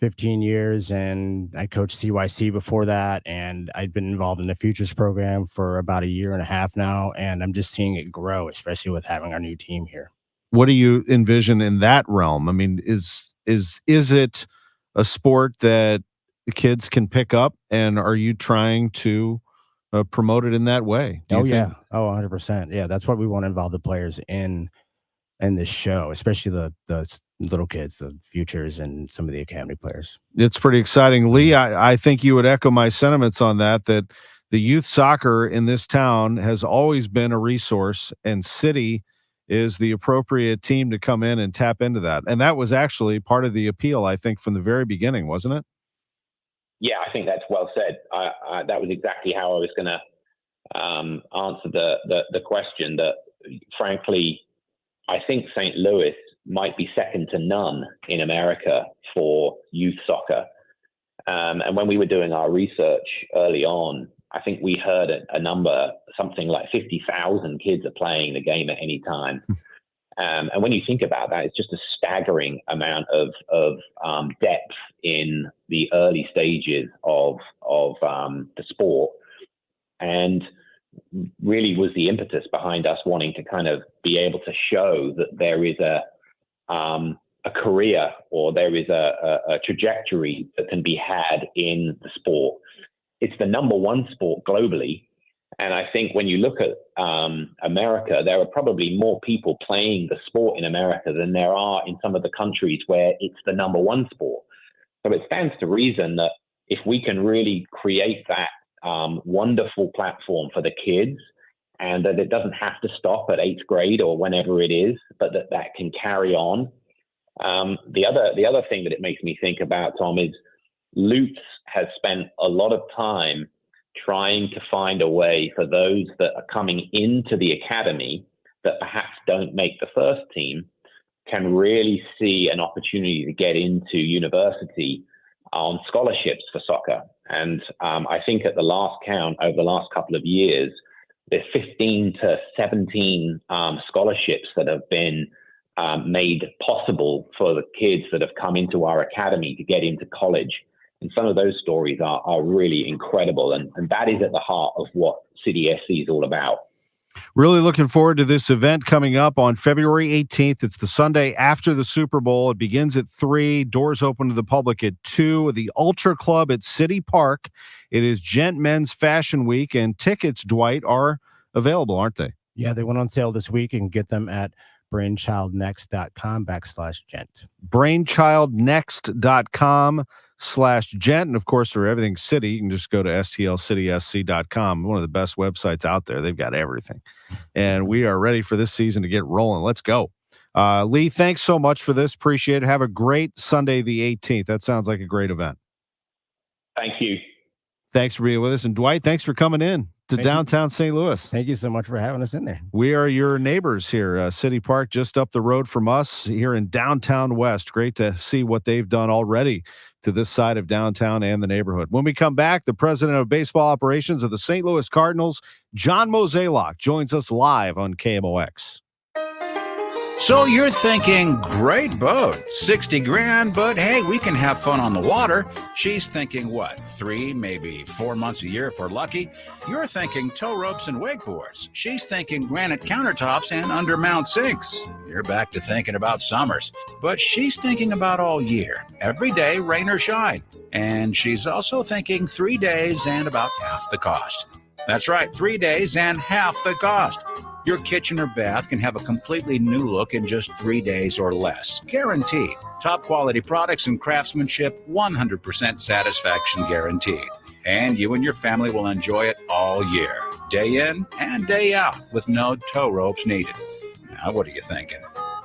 15 years, and I coached CYC before that, and I'd been involved in the futures program for about a year and a half now, and I'm just seeing it grow, especially with having our new team here. What do you envision in that realm? I mean, is it a sport that the kids can pick up, and are you trying to promote it in that way? Do you think? Yeah. Oh, 100%. Yeah, that's what we want to involve the players in this show, especially the little kids, the futures, and some of the academy players. It's pretty exciting. Lee, I think you would echo my sentiments on that the youth soccer in this town has always been a resource, and City is the appropriate team to come in and tap into that. And that was actually part of the appeal, I think, from the very beginning, wasn't it? Yeah, I think that's well said. That was exactly how I was going to answer the question. That, frankly, I think St. Louis might be second to none in America for youth soccer. And when we were doing our research early on, I think we heard a number, something like 50,000 kids are playing the game at any time. And when you think about that, it's just a staggering amount of depth in the early stages of the sport. And really was the impetus behind us wanting to kind of be able to show that there is a career, or there is a trajectory that can be had in the sport. It's the number one sport globally. And I think when you look at America, there are probably more people playing the sport in America than there are in some of the countries where it's the number one sport. So it stands to reason that if we can really create that wonderful platform for the kids, and that it doesn't have to stop at 8th grade or whenever it is, but that can carry on. The other thing that it makes me think about, Tom, is Lutz has spent a lot of time trying to find a way for those that are coming into the academy that perhaps don't make the first team can really see an opportunity to get into university on scholarships for soccer. And I think at the last count, over the last couple of years, there's 15 to 17 scholarships that have been made possible for the kids that have come into our academy to get into college. And some of those stories are really incredible. And that is at the heart of what City SC is all about. Really looking forward to this event coming up on February 18th. It's the Sunday after the Super Bowl. It begins at 3. Doors open to the public at 2. The Ultra Club at City Park. It is Gent Men's Fashion Week, and tickets, Dwight, are available, aren't they? Yeah, they went on sale this week, and get them at brainchildnext.com/gent. brainchildnext.com/gent. And of course, for everything City, you can just go to stlcitysc.com. One of the best websites out there. They've got everything. And we are ready for this season to get rolling. Let's go. Lee, thanks so much for this. Appreciate it. Have a great Sunday, the 18th. That sounds like a great event. Thank you. Thanks for being with us. And Dwight, thanks for coming in to downtown St. Louis. Thank you so much for having us in there. We are your neighbors here. City Park, just up the road from us here in downtown West. Great to see what they've done already to this side of downtown and the neighborhood. When we come back, the president of baseball operations of the St. Louis Cardinals, John Mozeliak, joins us live on KMOX. So you're thinking, great boat, 60 grand, but hey, we can have fun on the water. She's thinking, what, 3, maybe 4 months a year if we're lucky? You're thinking tow ropes and wakeboards. She's thinking granite countertops and undermount sinks. You're back to thinking about summers. But she's thinking about all year, every day, rain or shine. And she's also thinking 3 days and about half the cost. That's right, 3 days and half the cost. Your kitchen or bath can have a completely new look in just 3 days or less. Guaranteed. Top quality products and craftsmanship, 100% satisfaction guaranteed. And you and your family will enjoy it all year, day in and day out, with no tow ropes needed. Now, what are you thinking?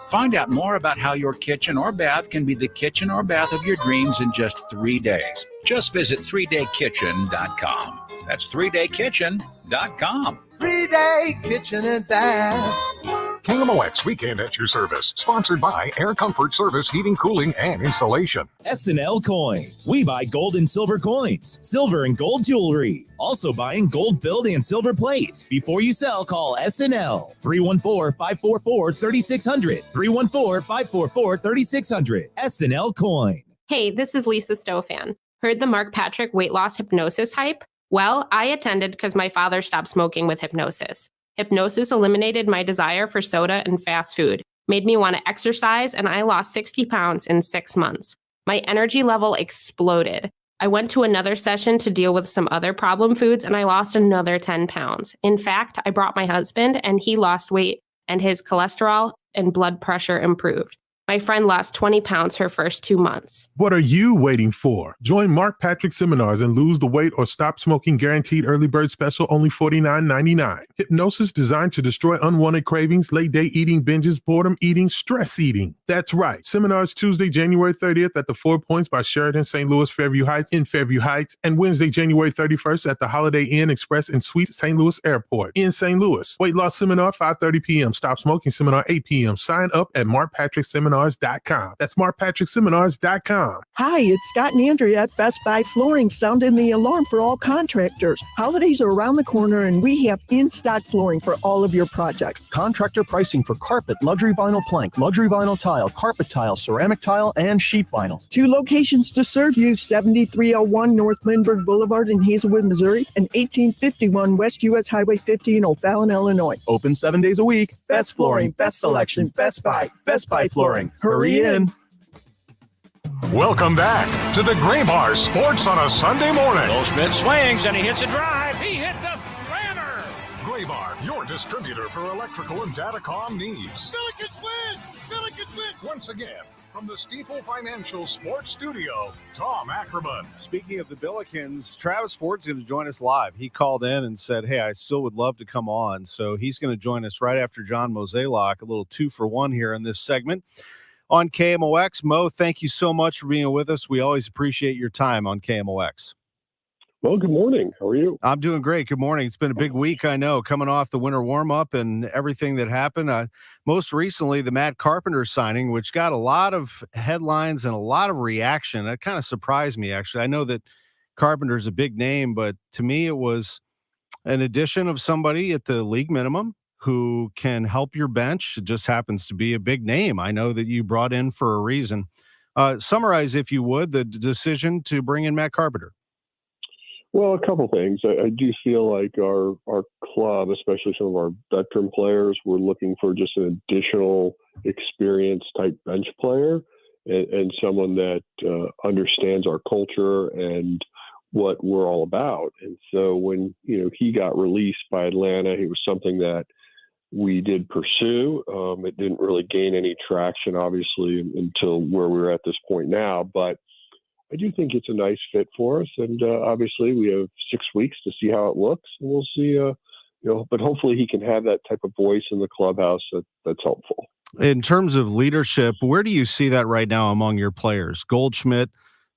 Find out more about how your kitchen or bath can be the kitchen or bath of your dreams in just 3 days. Just visit 3daykitchen.com. That's 3daykitchen.com. 3-day kitchen and bath. KMOX Weekend at your service. Sponsored by Air Comfort Service Heating, Cooling, and Installation. SNL Coin. We buy gold and silver coins, silver and gold jewelry. Also buying gold-filled and silver plates. Before you sell, call SNL. 314-544-3600. 314-544-3600. SNL Coin. Hey, this is Lisa Stofan. Heard the Mark Patrick weight loss hypnosis hype? Well, I attended because my father stopped smoking with hypnosis. Hypnosis eliminated my desire for soda and fast food, made me want to exercise, and I lost 60 pounds in 6 months. My energy level exploded. I went to another session to deal with some other problem foods, and I lost another 10 pounds. In fact, I brought my husband, and he lost weight, and his cholesterol and blood pressure improved. My friend lost 20 pounds her first 2 months. What are you waiting for? Join Mark Patrick seminars and lose the weight or stop smoking guaranteed early bird special, only $49.99. Hypnosis designed to destroy unwanted cravings, late day eating binges, boredom eating, stress eating. That's right. Seminars Tuesday, January 30th at the 4 Points by Sheraton St. Louis Fairview Heights in Fairview Heights, and Wednesday, January 31st at the Holiday Inn Express and Suites St. Louis Airport in St. Louis. Weight loss seminar 5:30 p.m. Stop smoking seminar 8 p.m. Sign up at markpatrickseminars.com. That's markpatrickseminars.com. Hi, it's Scott and Andrea at Best Buy Flooring, sounding the alarm for all contractors. Holidays are around the corner and we have in-stock flooring for all of your projects. Contractor pricing for carpet, luxury vinyl plank, luxury vinyl tile, carpet tile, ceramic tile, and sheet vinyl. 2 locations to serve you, 7301 North Lindbergh Boulevard in Hazelwood, Missouri, and 1851 West US Highway 50 in O'Fallon, Illinois. Open 7 days a week. Best flooring, best selection, Best Buy Flooring. Hurry in. Welcome back to the Gray Bar Sports on a Sunday morning. Goldschmidt swings and he hits a drive. He hits a slammer. Gray Bar, your distributor for electrical and datacom needs. Billikens win! Billikens win! Once again, from the Stifel Financial Sports Studio, Tom Ackerman. Speaking of the Billikens, Travis Ford's going to join us live. He called in and said, hey, I still would love to come on. So he's going to join us right after John Mozeliak, a little 2-for-1 here in this segment on KMOX. Mo, thank you so much for being with us. We always appreciate your time on KMOX. Well, good morning. How are you? I'm doing great. Good morning. It's been a big week, I know, coming off the winter warm-up and everything that happened. Most recently, the Matt Carpenter signing, which got a lot of headlines and a lot of reaction. That kind of surprised me, actually. I know that Carpenter's a big name, but to me, it was an addition of somebody at the league minimum who can help your bench. It just happens to be a big name. I know that you brought in for a reason. Summarize, if you would, the decision to bring in Matt Carpenter. Well, a couple things. I do feel like our club, especially some of our veteran players, were looking for just an additional experienced type bench player and someone that understands our culture and what we're all about. And so when he got released by Atlanta, it was something that we did pursue. It didn't really gain any traction, obviously, until where we're at this point now. But I do think it's a nice fit for us. And obviously, we have 6 weeks to see how it looks. And we'll see, but hopefully he can have that type of voice in the clubhouse that's helpful. In terms of leadership, where do you see that right now among your players? Goldschmidt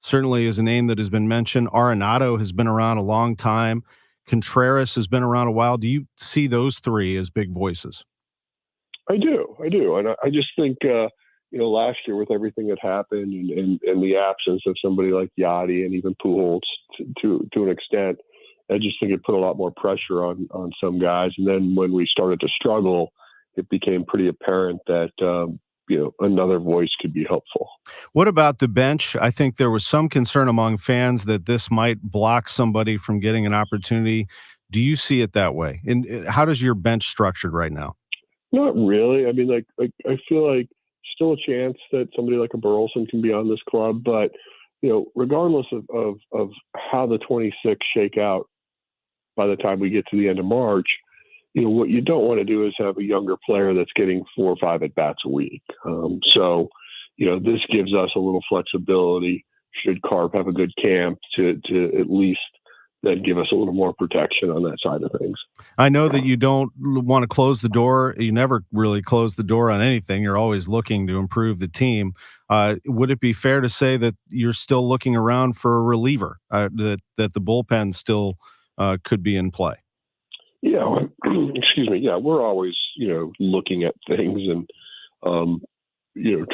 certainly is a name that has been mentioned. Arenado has been around a long time. Contreras has been around a while. Do you see those three as big voices? I do. And I just think, last year with everything that happened and the absence of somebody like Yachty and even Pujols to an extent, I just think it put a lot more pressure on some guys. And then when we started to struggle, it became pretty apparent that, another voice could be helpful. What about the bench? I think there was some concern among fans that this might block somebody from getting an opportunity. Do you see it that way? And how does your bench structured right now? Not really. I mean, I feel like still a chance that somebody like a Burleson can be on this club, but regardless of how the 26 shake out by the time we get to the end of March, what you don't want to do is have a younger player that's getting 4 or 5 at bats a week. So this gives us a little flexibility should Carp have a good camp to at least then give us a little more protection on that side of things. I know that you don't want to close the door. You never really close the door on anything. You're always looking to improve the team. Would it be fair to say that you're still looking around for a reliever, that the bullpen still could be in play? Yeah, excuse me. Yeah, we're always, looking at things and,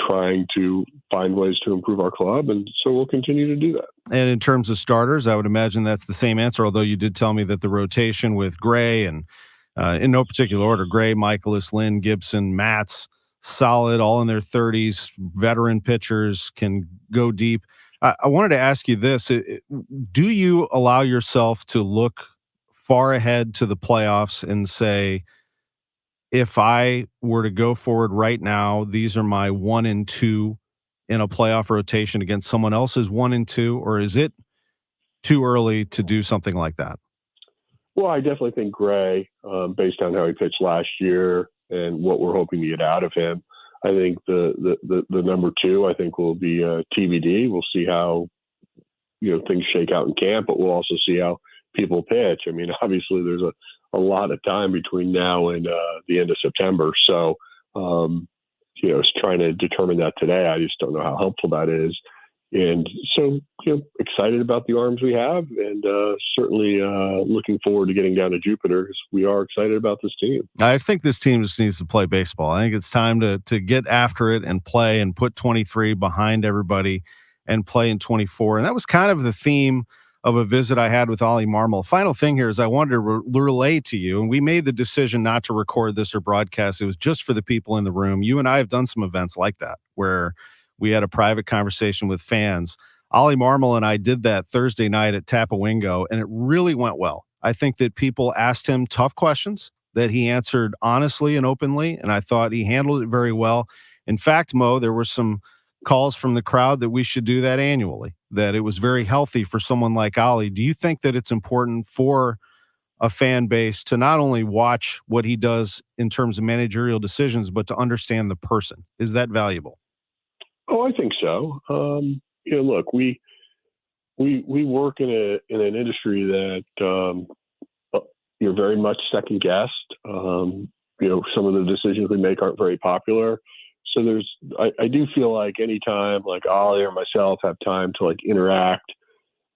trying to find ways to improve our club. And so we'll continue to do that. And in terms of starters, I would imagine that's the same answer, although you did tell me that the rotation with Gray and in no particular order, Gray, Michaelis, Lynn, Gibson, Matz, solid, all in their 30s, veteran pitchers, can go deep. I wanted to ask you this. Do you allow yourself to look far ahead to the playoffs and say, if I were to go forward right now, these are my 1 and 2 in a playoff rotation against someone else's 1 and 2, or is it too early to do something like that? Well, I definitely think Gray, based on how he pitched last year and what we're hoping to get out of him, I think the number 2, I think, will be TBD. We'll see how things shake out in camp, but we'll also see how people pitch. I mean, obviously, there's a lot of time between now and the end of September, so it's trying to determine that today. I just don't know how helpful that is. And so, excited about the arms we have, and certainly looking forward to getting down to Jupiter because we are excited about this team. I think this team just needs to play baseball. I think it's time to get after it and play and put 23 behind everybody and play in 24. And that was kind of the theme of a visit I had with Ollie Marmol. Final thing here is I wanted to relay to you, and we made the decision not to record this or broadcast. It was just for the people in the room. You and I have done some events like that where we had a private conversation with fans. Ollie Marmol and I did that Thursday night at Tapawingo, and it really went well. I think that people asked him tough questions that he answered honestly and openly, and I thought he handled it very well. In fact, Mo, there were some calls from the crowd that we should do that annually, that it was very healthy for someone like Ollie. Do you think that it's important for a fan base to not only watch what he does in terms of managerial decisions, but to understand the person? Is that valuable? Oh, I think so. Look, we work in an industry that you're very much second guessed. Some of the decisions we make aren't very popular. So I do feel like anytime like Ollie or myself have time to like interact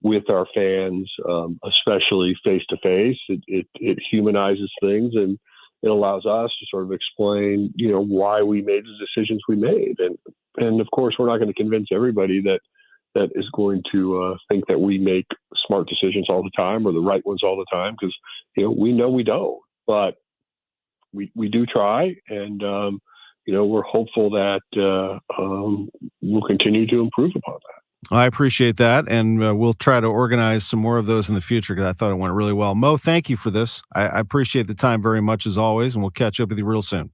with our fans, especially face to face, it humanizes things and it allows us to sort of explain, why we made the decisions we made. And of course, we're not going to convince everybody that is going to think that we make smart decisions all the time or the right ones all the time, because, we know we don't, but we do try. And, we're hopeful that we'll continue to improve upon that. I appreciate that, and we'll try to organize some more of those in the future because I thought it went really well. Mo, thank you for this. I appreciate the time very much as always, and we'll catch up with you real soon.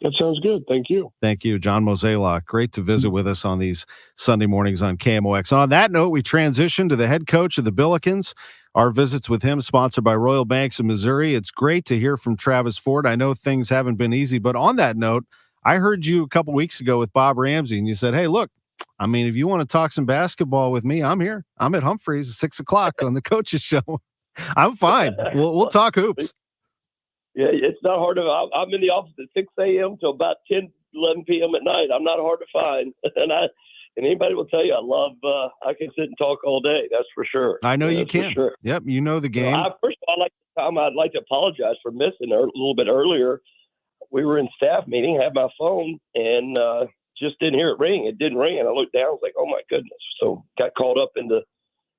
That sounds good. Thank you. Thank you, John Mozeliak. Great to visit with us on these Sunday mornings on KMOX. On that note, we transition to the head coach of the Billikens. Our visits with him sponsored by Royal Banks of Missouri. It's great to hear from Travis Ford. I know things haven't been easy, but on that note, I heard you a couple weeks ago with Bob Ramsey, and you said, hey, look, I mean, if you want to talk some basketball with me, I'm here. I'm at Humphreys at 6:00 on the coaches show. I'm fine. We'll talk hoops. Yeah, it's not hard to. I'm in the office at 6 a.m. till about 10, 11 p.m. at night. I'm not hard to find, and anybody will tell you I can sit and talk all day. That's for sure. I know you can. Sure. Yep, you know the game. First of all, I'd like to apologize for missing a little bit earlier. We were in staff meeting, had my phone, and just didn't hear it ring. It didn't ring, and I looked down. I was like, "Oh my goodness!" So got caught up into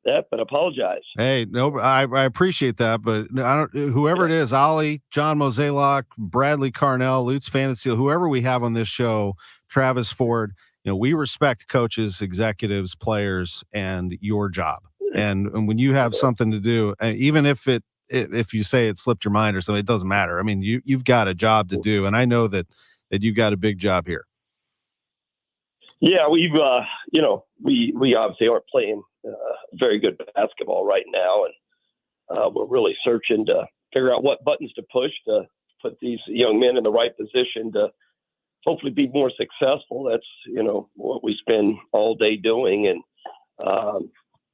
that, but apologize. Hey, no, I appreciate that, but whoever it is, Ollie, John Mozeliak, Bradley Carnell, Lutz Fantasy, whoever we have on this show, Travis Ford, we respect coaches, executives, players, and your job. And when you have something to do, even if you say it slipped your mind or something, it doesn't matter. I mean, you've got a job to do, and I know that you've got a big job here. Yeah, we've we obviously aren't playing very good basketball right now, and we're really searching to figure out what buttons to push to put these young men in the right position to hopefully be more successful. That's, what we spend all day doing. And,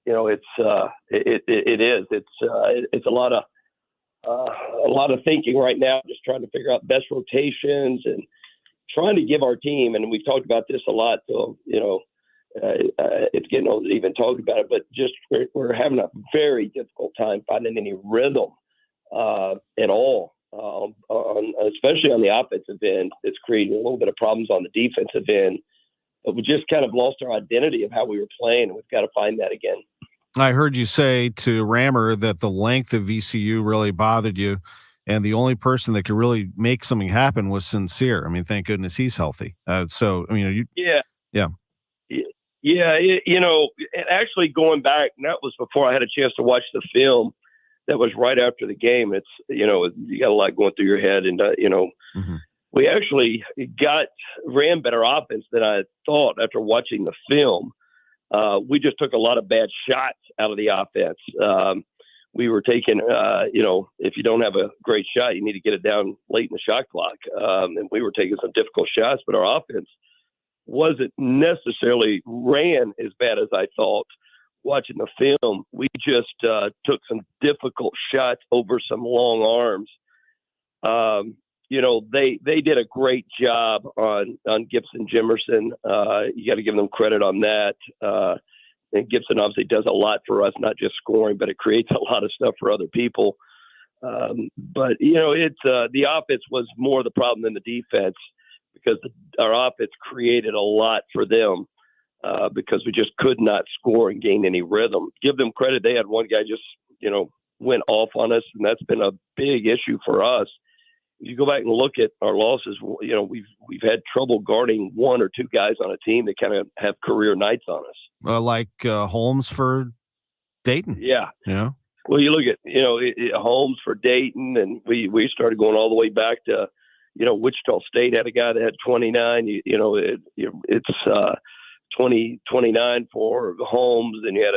it's a lot of thinking right now, just trying to figure out best rotations and trying to give our team, and we've talked about this a lot, so, it's getting old to even talk about it, but just we're having a very difficult time finding any rhythm at all, especially on the offensive end. It's creating a little bit of problems on the defensive end, but we just kind of lost our identity of how we were playing, and we've got to find that again. I heard you say to Rammer that the length of VCU really bothered you, and the only person that could really make something happen was Sincere. I mean, thank goodness he's healthy. Yeah. Actually going back, and that was before I had a chance to watch the film. That was right after the game. It's, you got a lot going through your head, and, we actually ran better offense than I thought after watching the film. We just took a lot of bad shots out of the offense. We were taking, if you don't have a great shot, you need to get it down late in the shot clock. And we were taking some difficult shots, but our offense wasn't necessarily ran as bad as I thought. Watching the film, we just took some difficult shots over some long arms. They did a great job on Gibson Jimerson. You got to give them credit on that. And Gibson obviously does a lot for us, not just scoring, but it creates a lot of stuff for other people. But the offense was more the problem than the defense, because our offense created a lot for them because we just could not score and gain any rhythm. Give them credit. They had one guy just, went off on us, and that's been a big issue for us. If you go back and look at our losses, we've had trouble guarding one or two guys on a team that kind of have career nights on us. Like Holmes for Dayton. Yeah. Yeah. Well, you look at, Holmes for Dayton, and we started going all the way back to, Wichita State had a guy that had 29. It's 29 for Holmes, and you had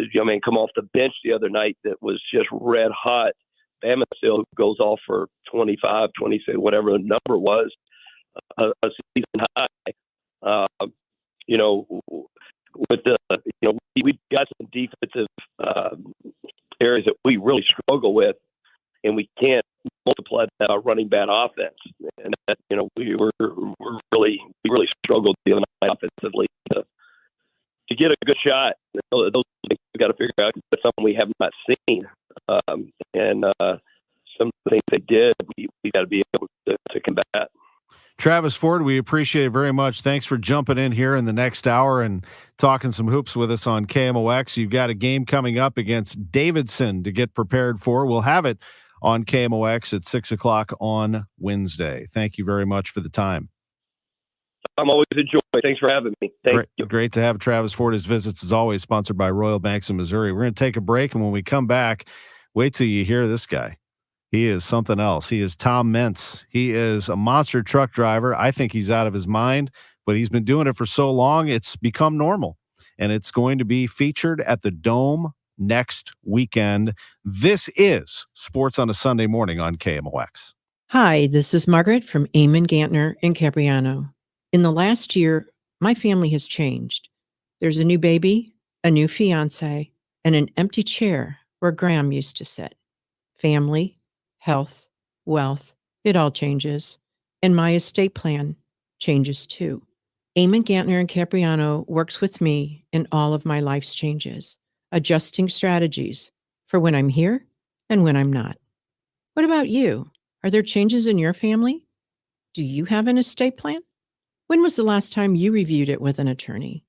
a young man come off the bench the other night that was just red hot. Bama still goes off for 25, 26, whatever the number was, a season high. With the, we've got some defensive areas that we really struggle with, and we can't multiply that running bad offense. And that, we really struggled the other night offensively to get a good shot. Those things we've got to figure out. That's something we have not seen. And some of the things they did, we got to be able to combat. Travis Ford, we appreciate it very much. Thanks for jumping in here in the next hour and talking some hoops with us on KMOX. You've got a game coming up against Davidson to get prepared for. We'll have it on KMOX at 6:00 on Wednesday. Thank you very much for the time. I'm always a joy. Thanks for having me. Thank you. Great to have Travis Ford. His visits, as always, sponsored by Royal Banks of Missouri. We're going to take a break, and when we come back, wait till you hear this guy. He is something else. He is Tom Mentz. He is a monster truck driver. I think he's out of his mind, but he's been doing it for so long, it's become normal. And it's going to be featured at the Dome next weekend. This is Sports on a Sunday Morning on KMOX. Hi, this is Margaret from Eamon Gantner in Capriano. In the last year, my family has changed. There's a new baby, a new fiance, and an empty chair where Graham used to sit. Family, health, wealth, it all changes. And my estate plan changes too. Eamon Gantner and Capriano works with me in all of my life's changes, adjusting strategies for when I'm here and when I'm not. What about you? Are there changes in your family? Do you have an estate plan? When was the last time you reviewed it with an attorney?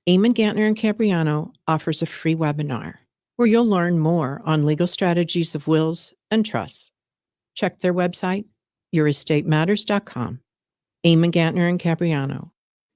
Eamon Gantner and Capriano offers a free webinar where you'll learn more on legal strategies of wills and trusts. Check their website, yourestateMatters.com. Eamon Gantner and Capriano,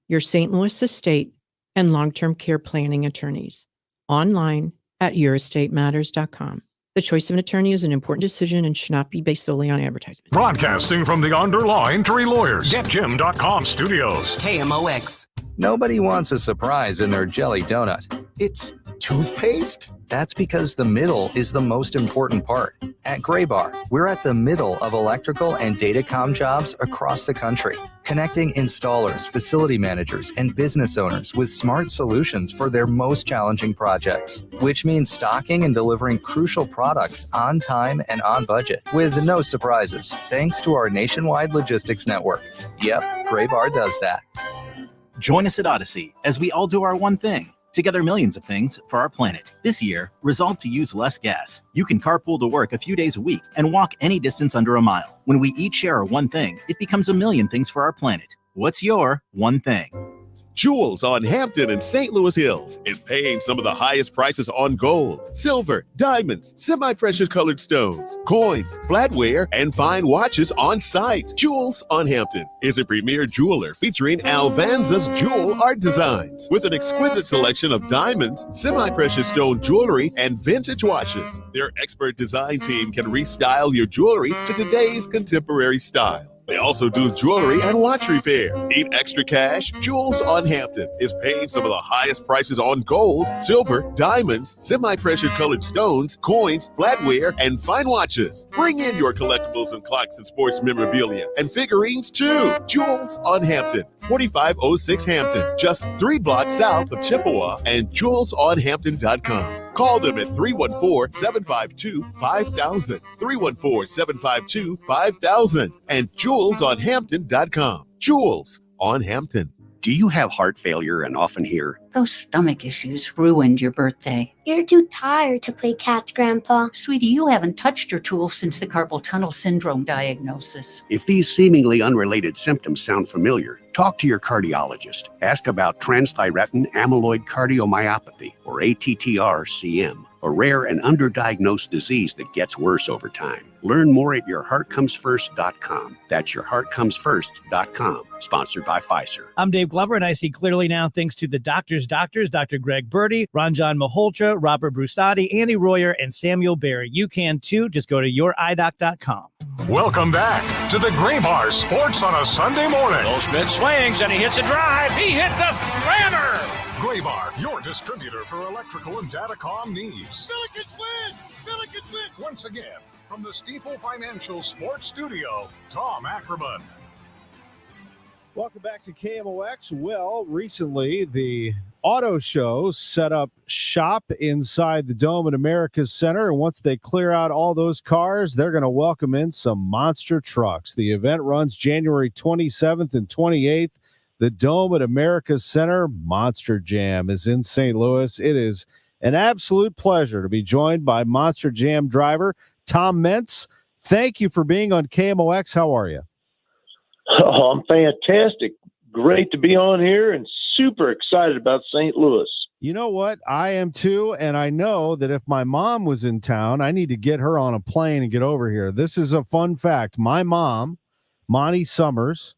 your St. Louis estate and long-term care planning attorneys. Online at yourestateMatters.com. The choice of an attorney is an important decision and should not be based solely on advertisement. Broadcasting from the Underlaw Injury Lawyers, GetJim.com studios. KMOX. Nobody wants a surprise in their jelly donut. It's toothpaste? That's because the middle is the most important part. At Graybar, we're at the middle of electrical and datacom jobs across the country, connecting installers, facility managers, and business owners with smart solutions for their most challenging projects, which means stocking and delivering crucial products on time and on budget with no surprises, thanks to our nationwide logistics network. Yep, Graybar does that. Join us at Odyssey as we all do our one thing. Together, millions of things for our planet. This year, resolve to use less gas. You can carpool to work a few days a week and walk any distance under a mile. When we each share our one thing, it becomes a million things for our planet. What's your one thing? Jewels on Hampton and St. Louis Hills is paying some of the highest prices on gold, silver, diamonds, semi-precious colored stones, coins, flatware, and fine watches on site. Jewels on Hampton is a premier jeweler featuring Alvanza's jewel art designs with an exquisite selection of diamonds, semi-precious stone jewelry, and vintage watches. Their expert design team can restyle your jewelry to today's contemporary style. They also do jewelry and watch repair. Need extra cash? Jewels on Hampton is paying some of the highest prices on gold, silver, diamonds, semi-precious colored stones, coins, flatware, and fine watches. Bring in your collectibles and clocks and sports memorabilia and figurines too. Jewels on Hampton, 4506 Hampton, just 3 blocks south of Chippewa, and jewelsonhampton.com. Call them at 314-752-5000, 314-752-5000, and jewelsonhampton.com. Jewels on Hampton. Do you have heart failure and often hear, "Those stomach issues ruined your birthday"? "You're too tired to play catch, Grandpa." Sweetie, you haven't touched your tools since the carpal tunnel syndrome diagnosis. If these seemingly unrelated symptoms sound familiar, talk to your cardiologist. Ask about transthyretin amyloid cardiomyopathy, or ATTR-CM, a rare and underdiagnosed disease that gets worse over time. Learn more at yourheartcomesfirst.com. That's yourheartcomesfirst.com. Sponsored by Pfizer. I'm Dave Glover, and I see clearly now thanks to the doctors, Dr. Greg Birdie, Ranjan Malhotra, Robert Brusati, Andy Royer, and Samuel Barry. You can too. Just go to youridoc.com. Welcome back to the Graybar Sports on a Sunday morning. Goldschmidt swings and he hits a drive. He hits a slammer. Graybar, your distributor for electrical and datacom needs. Billikens win! Billikens win! Once again, from the Stifel Financial Sports Studio, Tom Ackerman. Welcome back to KMOX. Well, recently the auto show set up shop inside the Dome at America's Center, and once they clear out all those cars, they're going to welcome in some monster trucks. The event runs January 27th and 28th. The Dome at America's Center Monster Jam is in St. Louis. It is an absolute pleasure to be joined by Monster Jam driver Tom Mentz. Thank you for being on KMOX. How are you? Oh, I'm fantastic. Great to be on here and super excited about St. Louis. You know what? I am too, and I know that if my mom was in town, I need to get her on a plane and get over here. This is a fun fact. My mom, Monty Summers,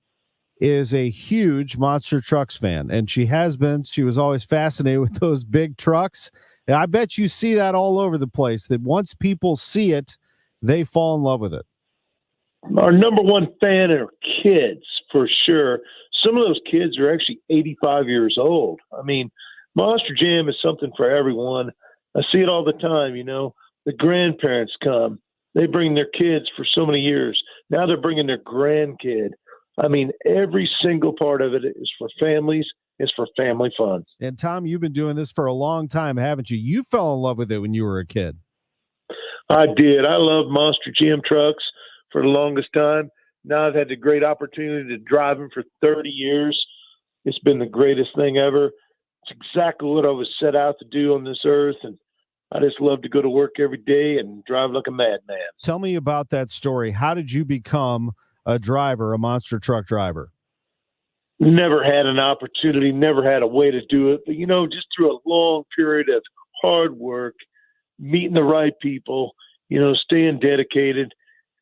is a huge monster trucks fan, and she has been. She was always fascinated with those big trucks. And I bet you see that all over the place, that once people see it, they fall in love with it. Our number one fan are kids, for sure. Some of those kids are actually 85 years old. I mean, Monster Jam is something for everyone. I see it all the time, you know. The grandparents come. They bring their kids for so many years. Now they're bringing their grandkid. I mean, every single part of it is for families. It's for family fun. And Tom, you've been doing this for a long time, haven't you? You fell in love with it when you were a kid. I did. I loved Monster Jam trucks for the longest time. Now I've had the great opportunity to drive them for 30 years. It's been the greatest thing ever. It's exactly what I was set out to do on this earth. And I just love to go to work every day and drive like a madman. Tell me about that story. How did you become a driver, a monster truck driver? Never had an opportunity, never had a way to do it. But, you know, just through a long period of hard work, meeting the right people, you know, staying dedicated,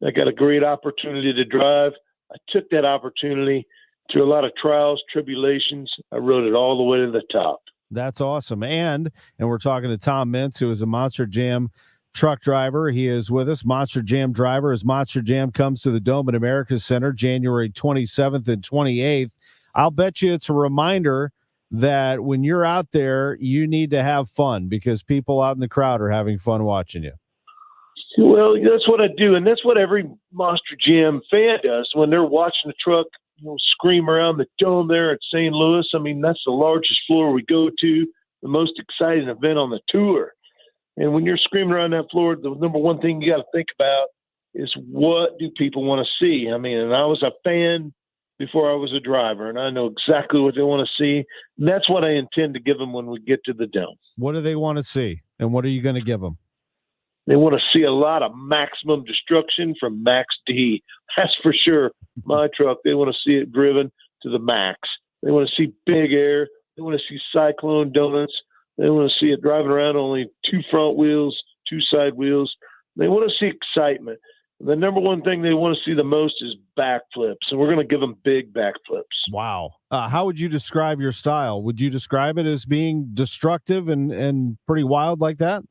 I got a great opportunity to drive. I took that opportunity through a lot of trials, tribulations. I rode it all the way to the top. That's awesome. And we're talking to Tom Mentz, who is a Monster Jam truck driver. He is with us, Monster Jam driver, as Monster Jam comes to the Dome at America's Center January 27th and 28th. I'll bet you it's a reminder that when you're out there, you need to have fun because people out in the crowd are having fun watching you. Well, that's what I do, and that's what every Monster Jam fan does when they're watching the truck, scream around the dome there at St. Louis. I mean, that's the largest floor we go to, the most exciting event on the tour. And when you're screaming around that floor, the number one thing you got to think about is what do people want to see? I mean, and I was a fan before I was a driver, and I know exactly what they want to see. And that's what I intend to give them when we get to the dome. What do they want to see, and what are you going to give them? They want to see a lot of maximum destruction from Max D. That's for sure. My truck, they want to see it driven to the max. They want to see big air. They want to see cyclone donuts. They want to see it driving around only 2 front wheels, 2 side wheels. They want to see excitement. The number one thing they want to see the most is backflips, and we're going to give them big backflips. Wow. How would you describe your style? Would you describe it as being destructive and pretty wild like that?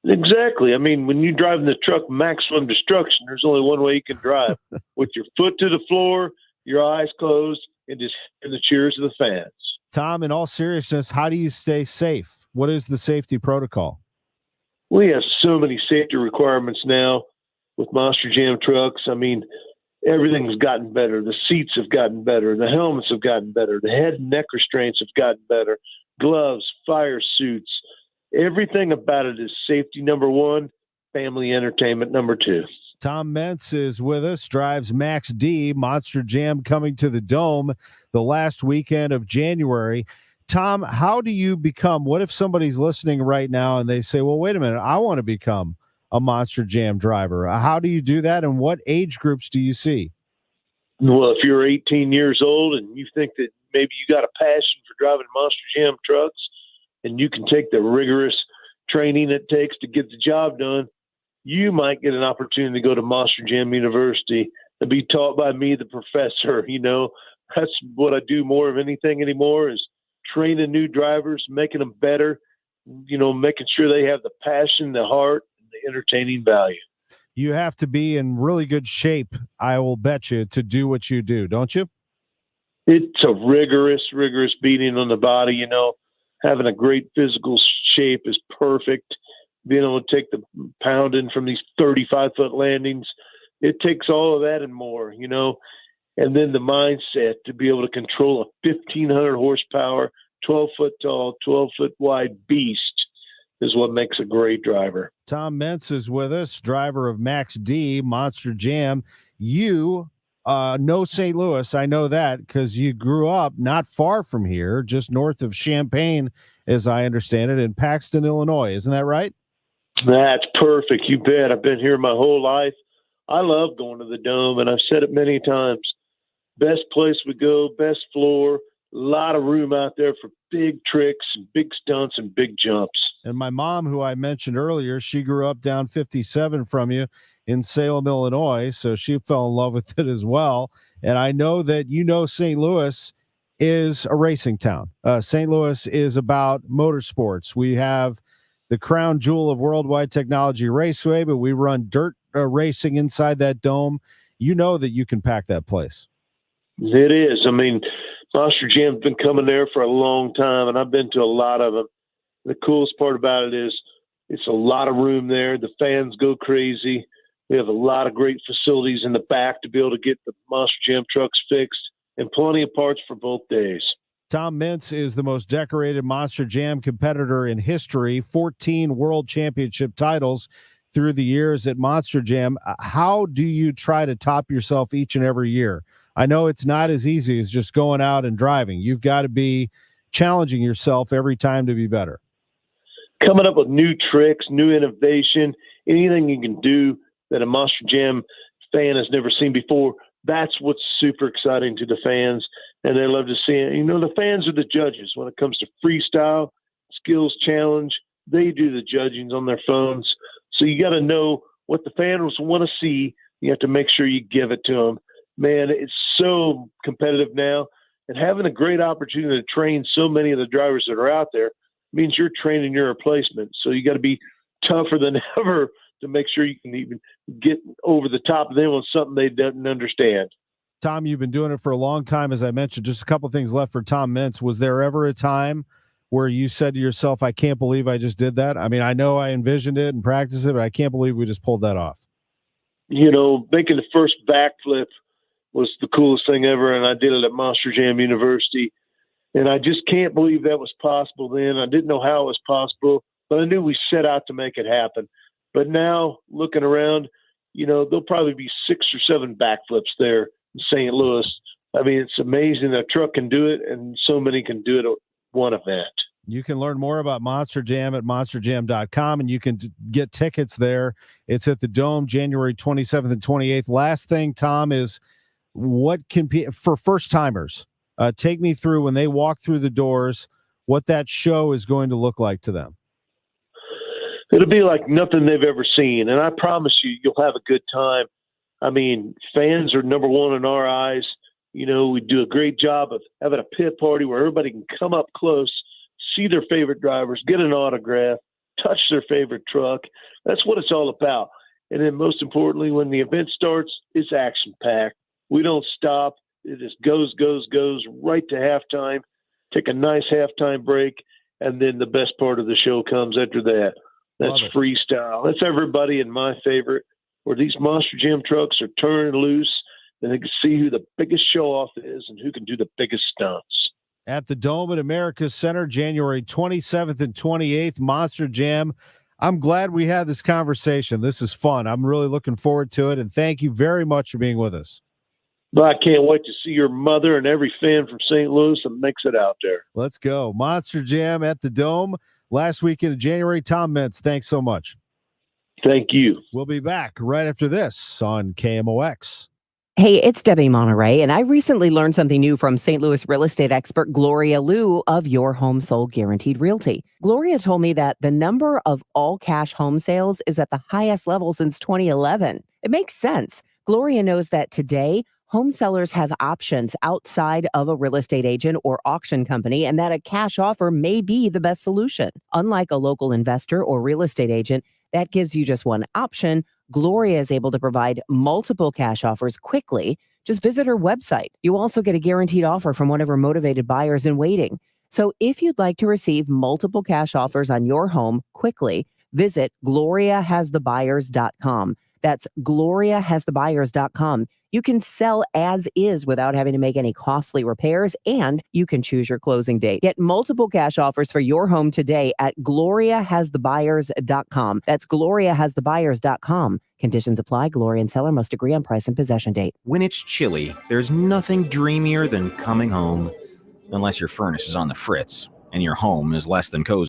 Exactly. I mean, when you drive in the truck maximum destruction, there's only one way you can drive. With your foot to the floor, your eyes closed, and just hear the cheers of the fans. Tom, in all seriousness, how do you stay safe? What is the safety protocol? We have so many safety requirements now with Monster Jam trucks. I mean, everything's gotten better. The seats have gotten better. The helmets have gotten better. The head and neck restraints have gotten better. Gloves, fire suits. Everything about it is safety number one, family entertainment number two. Tom Mentz is with us, drives Max D, Monster Jam coming to the Dome the last weekend of January. Tom, how do you become, what if somebody's listening right now and they say, well, wait a minute, I want to become a Monster Jam driver? How do you do that, and what age groups do you see? Well, if you're 18 years old and you think that maybe you got a passion for driving Monster Jam trucks, and you can take the rigorous training it takes to get the job done, you might get an opportunity to go to Monster Jam University and be taught by me, the professor. That's what I do more of anything anymore, is training new drivers, making them better, making sure they have the passion, the heart, and the entertaining value. You have to be in really good shape, I will bet you, to do what you do, don't you? It's a rigorous beating on the body, Having a great physical shape is perfect. Being able to take the pounding from these 35-foot landings, it takes all of that and more, and then the mindset to be able to control a 1,500 horsepower, 12-foot tall, 12-foot wide beast is what makes a great driver. Tom Mentz is with us, driver of Max D, Monster Jam. You know St. Louis, I know that, because you grew up not far from here, just north of Champaign, as I understand it, in Paxton, Illinois. Isn't that right? That's perfect. You bet. I've been here my whole life. I love going to the Dome, and I've said it many times. Best place we go, best floor, a lot of room out there for big tricks, big stunts, and big jumps. And my mom, who I mentioned earlier, she grew up down 57 from you in Salem, Illinois, so she fell in love with it as well. And I know that St. Louis is a racing town. St. Louis is about motorsports. We have the crown jewel of Worldwide Technology Raceway, but we run dirt racing inside that dome. You know that you can pack that place. It is. I mean, Monster Jam's been coming there for a long time, and I've been to a lot of them. The coolest part about it is it's a lot of room there. The fans go crazy. We have a lot of great facilities in the back to be able to get the Monster Jam trucks fixed, and plenty of parts for both days. Tom Mentz is the most decorated Monster Jam competitor in history, 14 world championship titles through the years at Monster Jam. How do you try to top yourself each and every year? I know it's not as easy as just going out and driving. You've got to be challenging yourself every time to be better. Coming up with new tricks, new innovation, anything you can do that a Monster Jam fan has never seen before, that's what's super exciting to the fans, and they love to see it. The fans are the judges when it comes to freestyle, skills challenge. They do the judgings on their phones. So you got to know what the fans want to see. You have to make sure you give it to them. Man, it's so competitive now, and having a great opportunity to train so many of the drivers that are out there means you're training your replacement. So you got to be tougher than ever to make sure you can even get over the top of them on something they don't understand. Tom, you've been doing it for a long time. As I mentioned, just a couple things left for Tom Mintz. Was there ever a time where you said to yourself, I can't believe I just did that? I mean, I know I envisioned it and practiced it, but I can't believe we just pulled that off. Making the first backflip was the coolest thing ever, and I did it at Monster Jam University. And I just can't believe that was possible then. I didn't know how it was possible, but I knew we set out to make it happen. But now, looking around, there'll probably be 6 or 7 backflips there in St. Louis. I mean, it's amazing a truck can do it, and so many can do it at one event. You can learn more about Monster Jam at monsterjam.com, and you can get tickets there. It's at the Dome, January 27th and 28th. Last thing, Tom, is what can be for first-timers? Take me through when they walk through the doors, what that show is going to look like to them. It'll be like nothing they've ever seen, and I promise you'll have a good time. I mean, fans are number one in our eyes. We do a great job of having a pit party where everybody can come up close, see their favorite drivers, get an autograph, touch their favorite truck. That's what it's all about. And then most importantly, when the event starts, it's action-packed. We don't stop. It just goes right to halftime, take a nice halftime break, and then the best part of the show comes after that. That's freestyle. That's everybody in my favorite, where these Monster Jam trucks are turning loose, and they can see who the biggest show-off is and who can do the biggest stunts. At the Dome at America's Center, January 27th and 28th, Monster Jam. I'm glad we had this conversation. This is fun. I'm really looking forward to it, and thank you very much for being with us. But I can't wait to see your mother and every fan from St. Louis that makes it out there. Let's go. Monster Jam at the Dome last weekend of January. Tom Mintz, thanks so much. Thank you. We'll be back right after this on KMOX. Hey, it's Debbie Monterey, and I recently learned something new from St. Louis real estate expert Gloria Liu of Your Home Sold Guaranteed Realty. Gloria told me that the number of all-cash home sales is at the highest level since 2011. It makes sense. Gloria knows that today, home sellers have options outside of a real estate agent or auction company, and that a cash offer may be the best solution. Unlike a local investor or real estate agent that gives you just one option, Gloria is able to provide multiple cash offers quickly. Just visit her website. You also get a guaranteed offer from one of her motivated buyers in waiting. So if you'd like to receive multiple cash offers on your home quickly, visit gloriahasthebuyers.com. That's gloriahasthebuyers.com. You can sell as is without having to make any costly repairs, and you can choose your closing date. Get multiple cash offers for your home today at gloriahasthebuyers.com. That's gloriahasthebuyers.com. Conditions apply. Gloria and seller must agree on price and possession date. When it's chilly, there's nothing dreamier than coming home, unless your furnace is on the fritz and your home is less than cozy.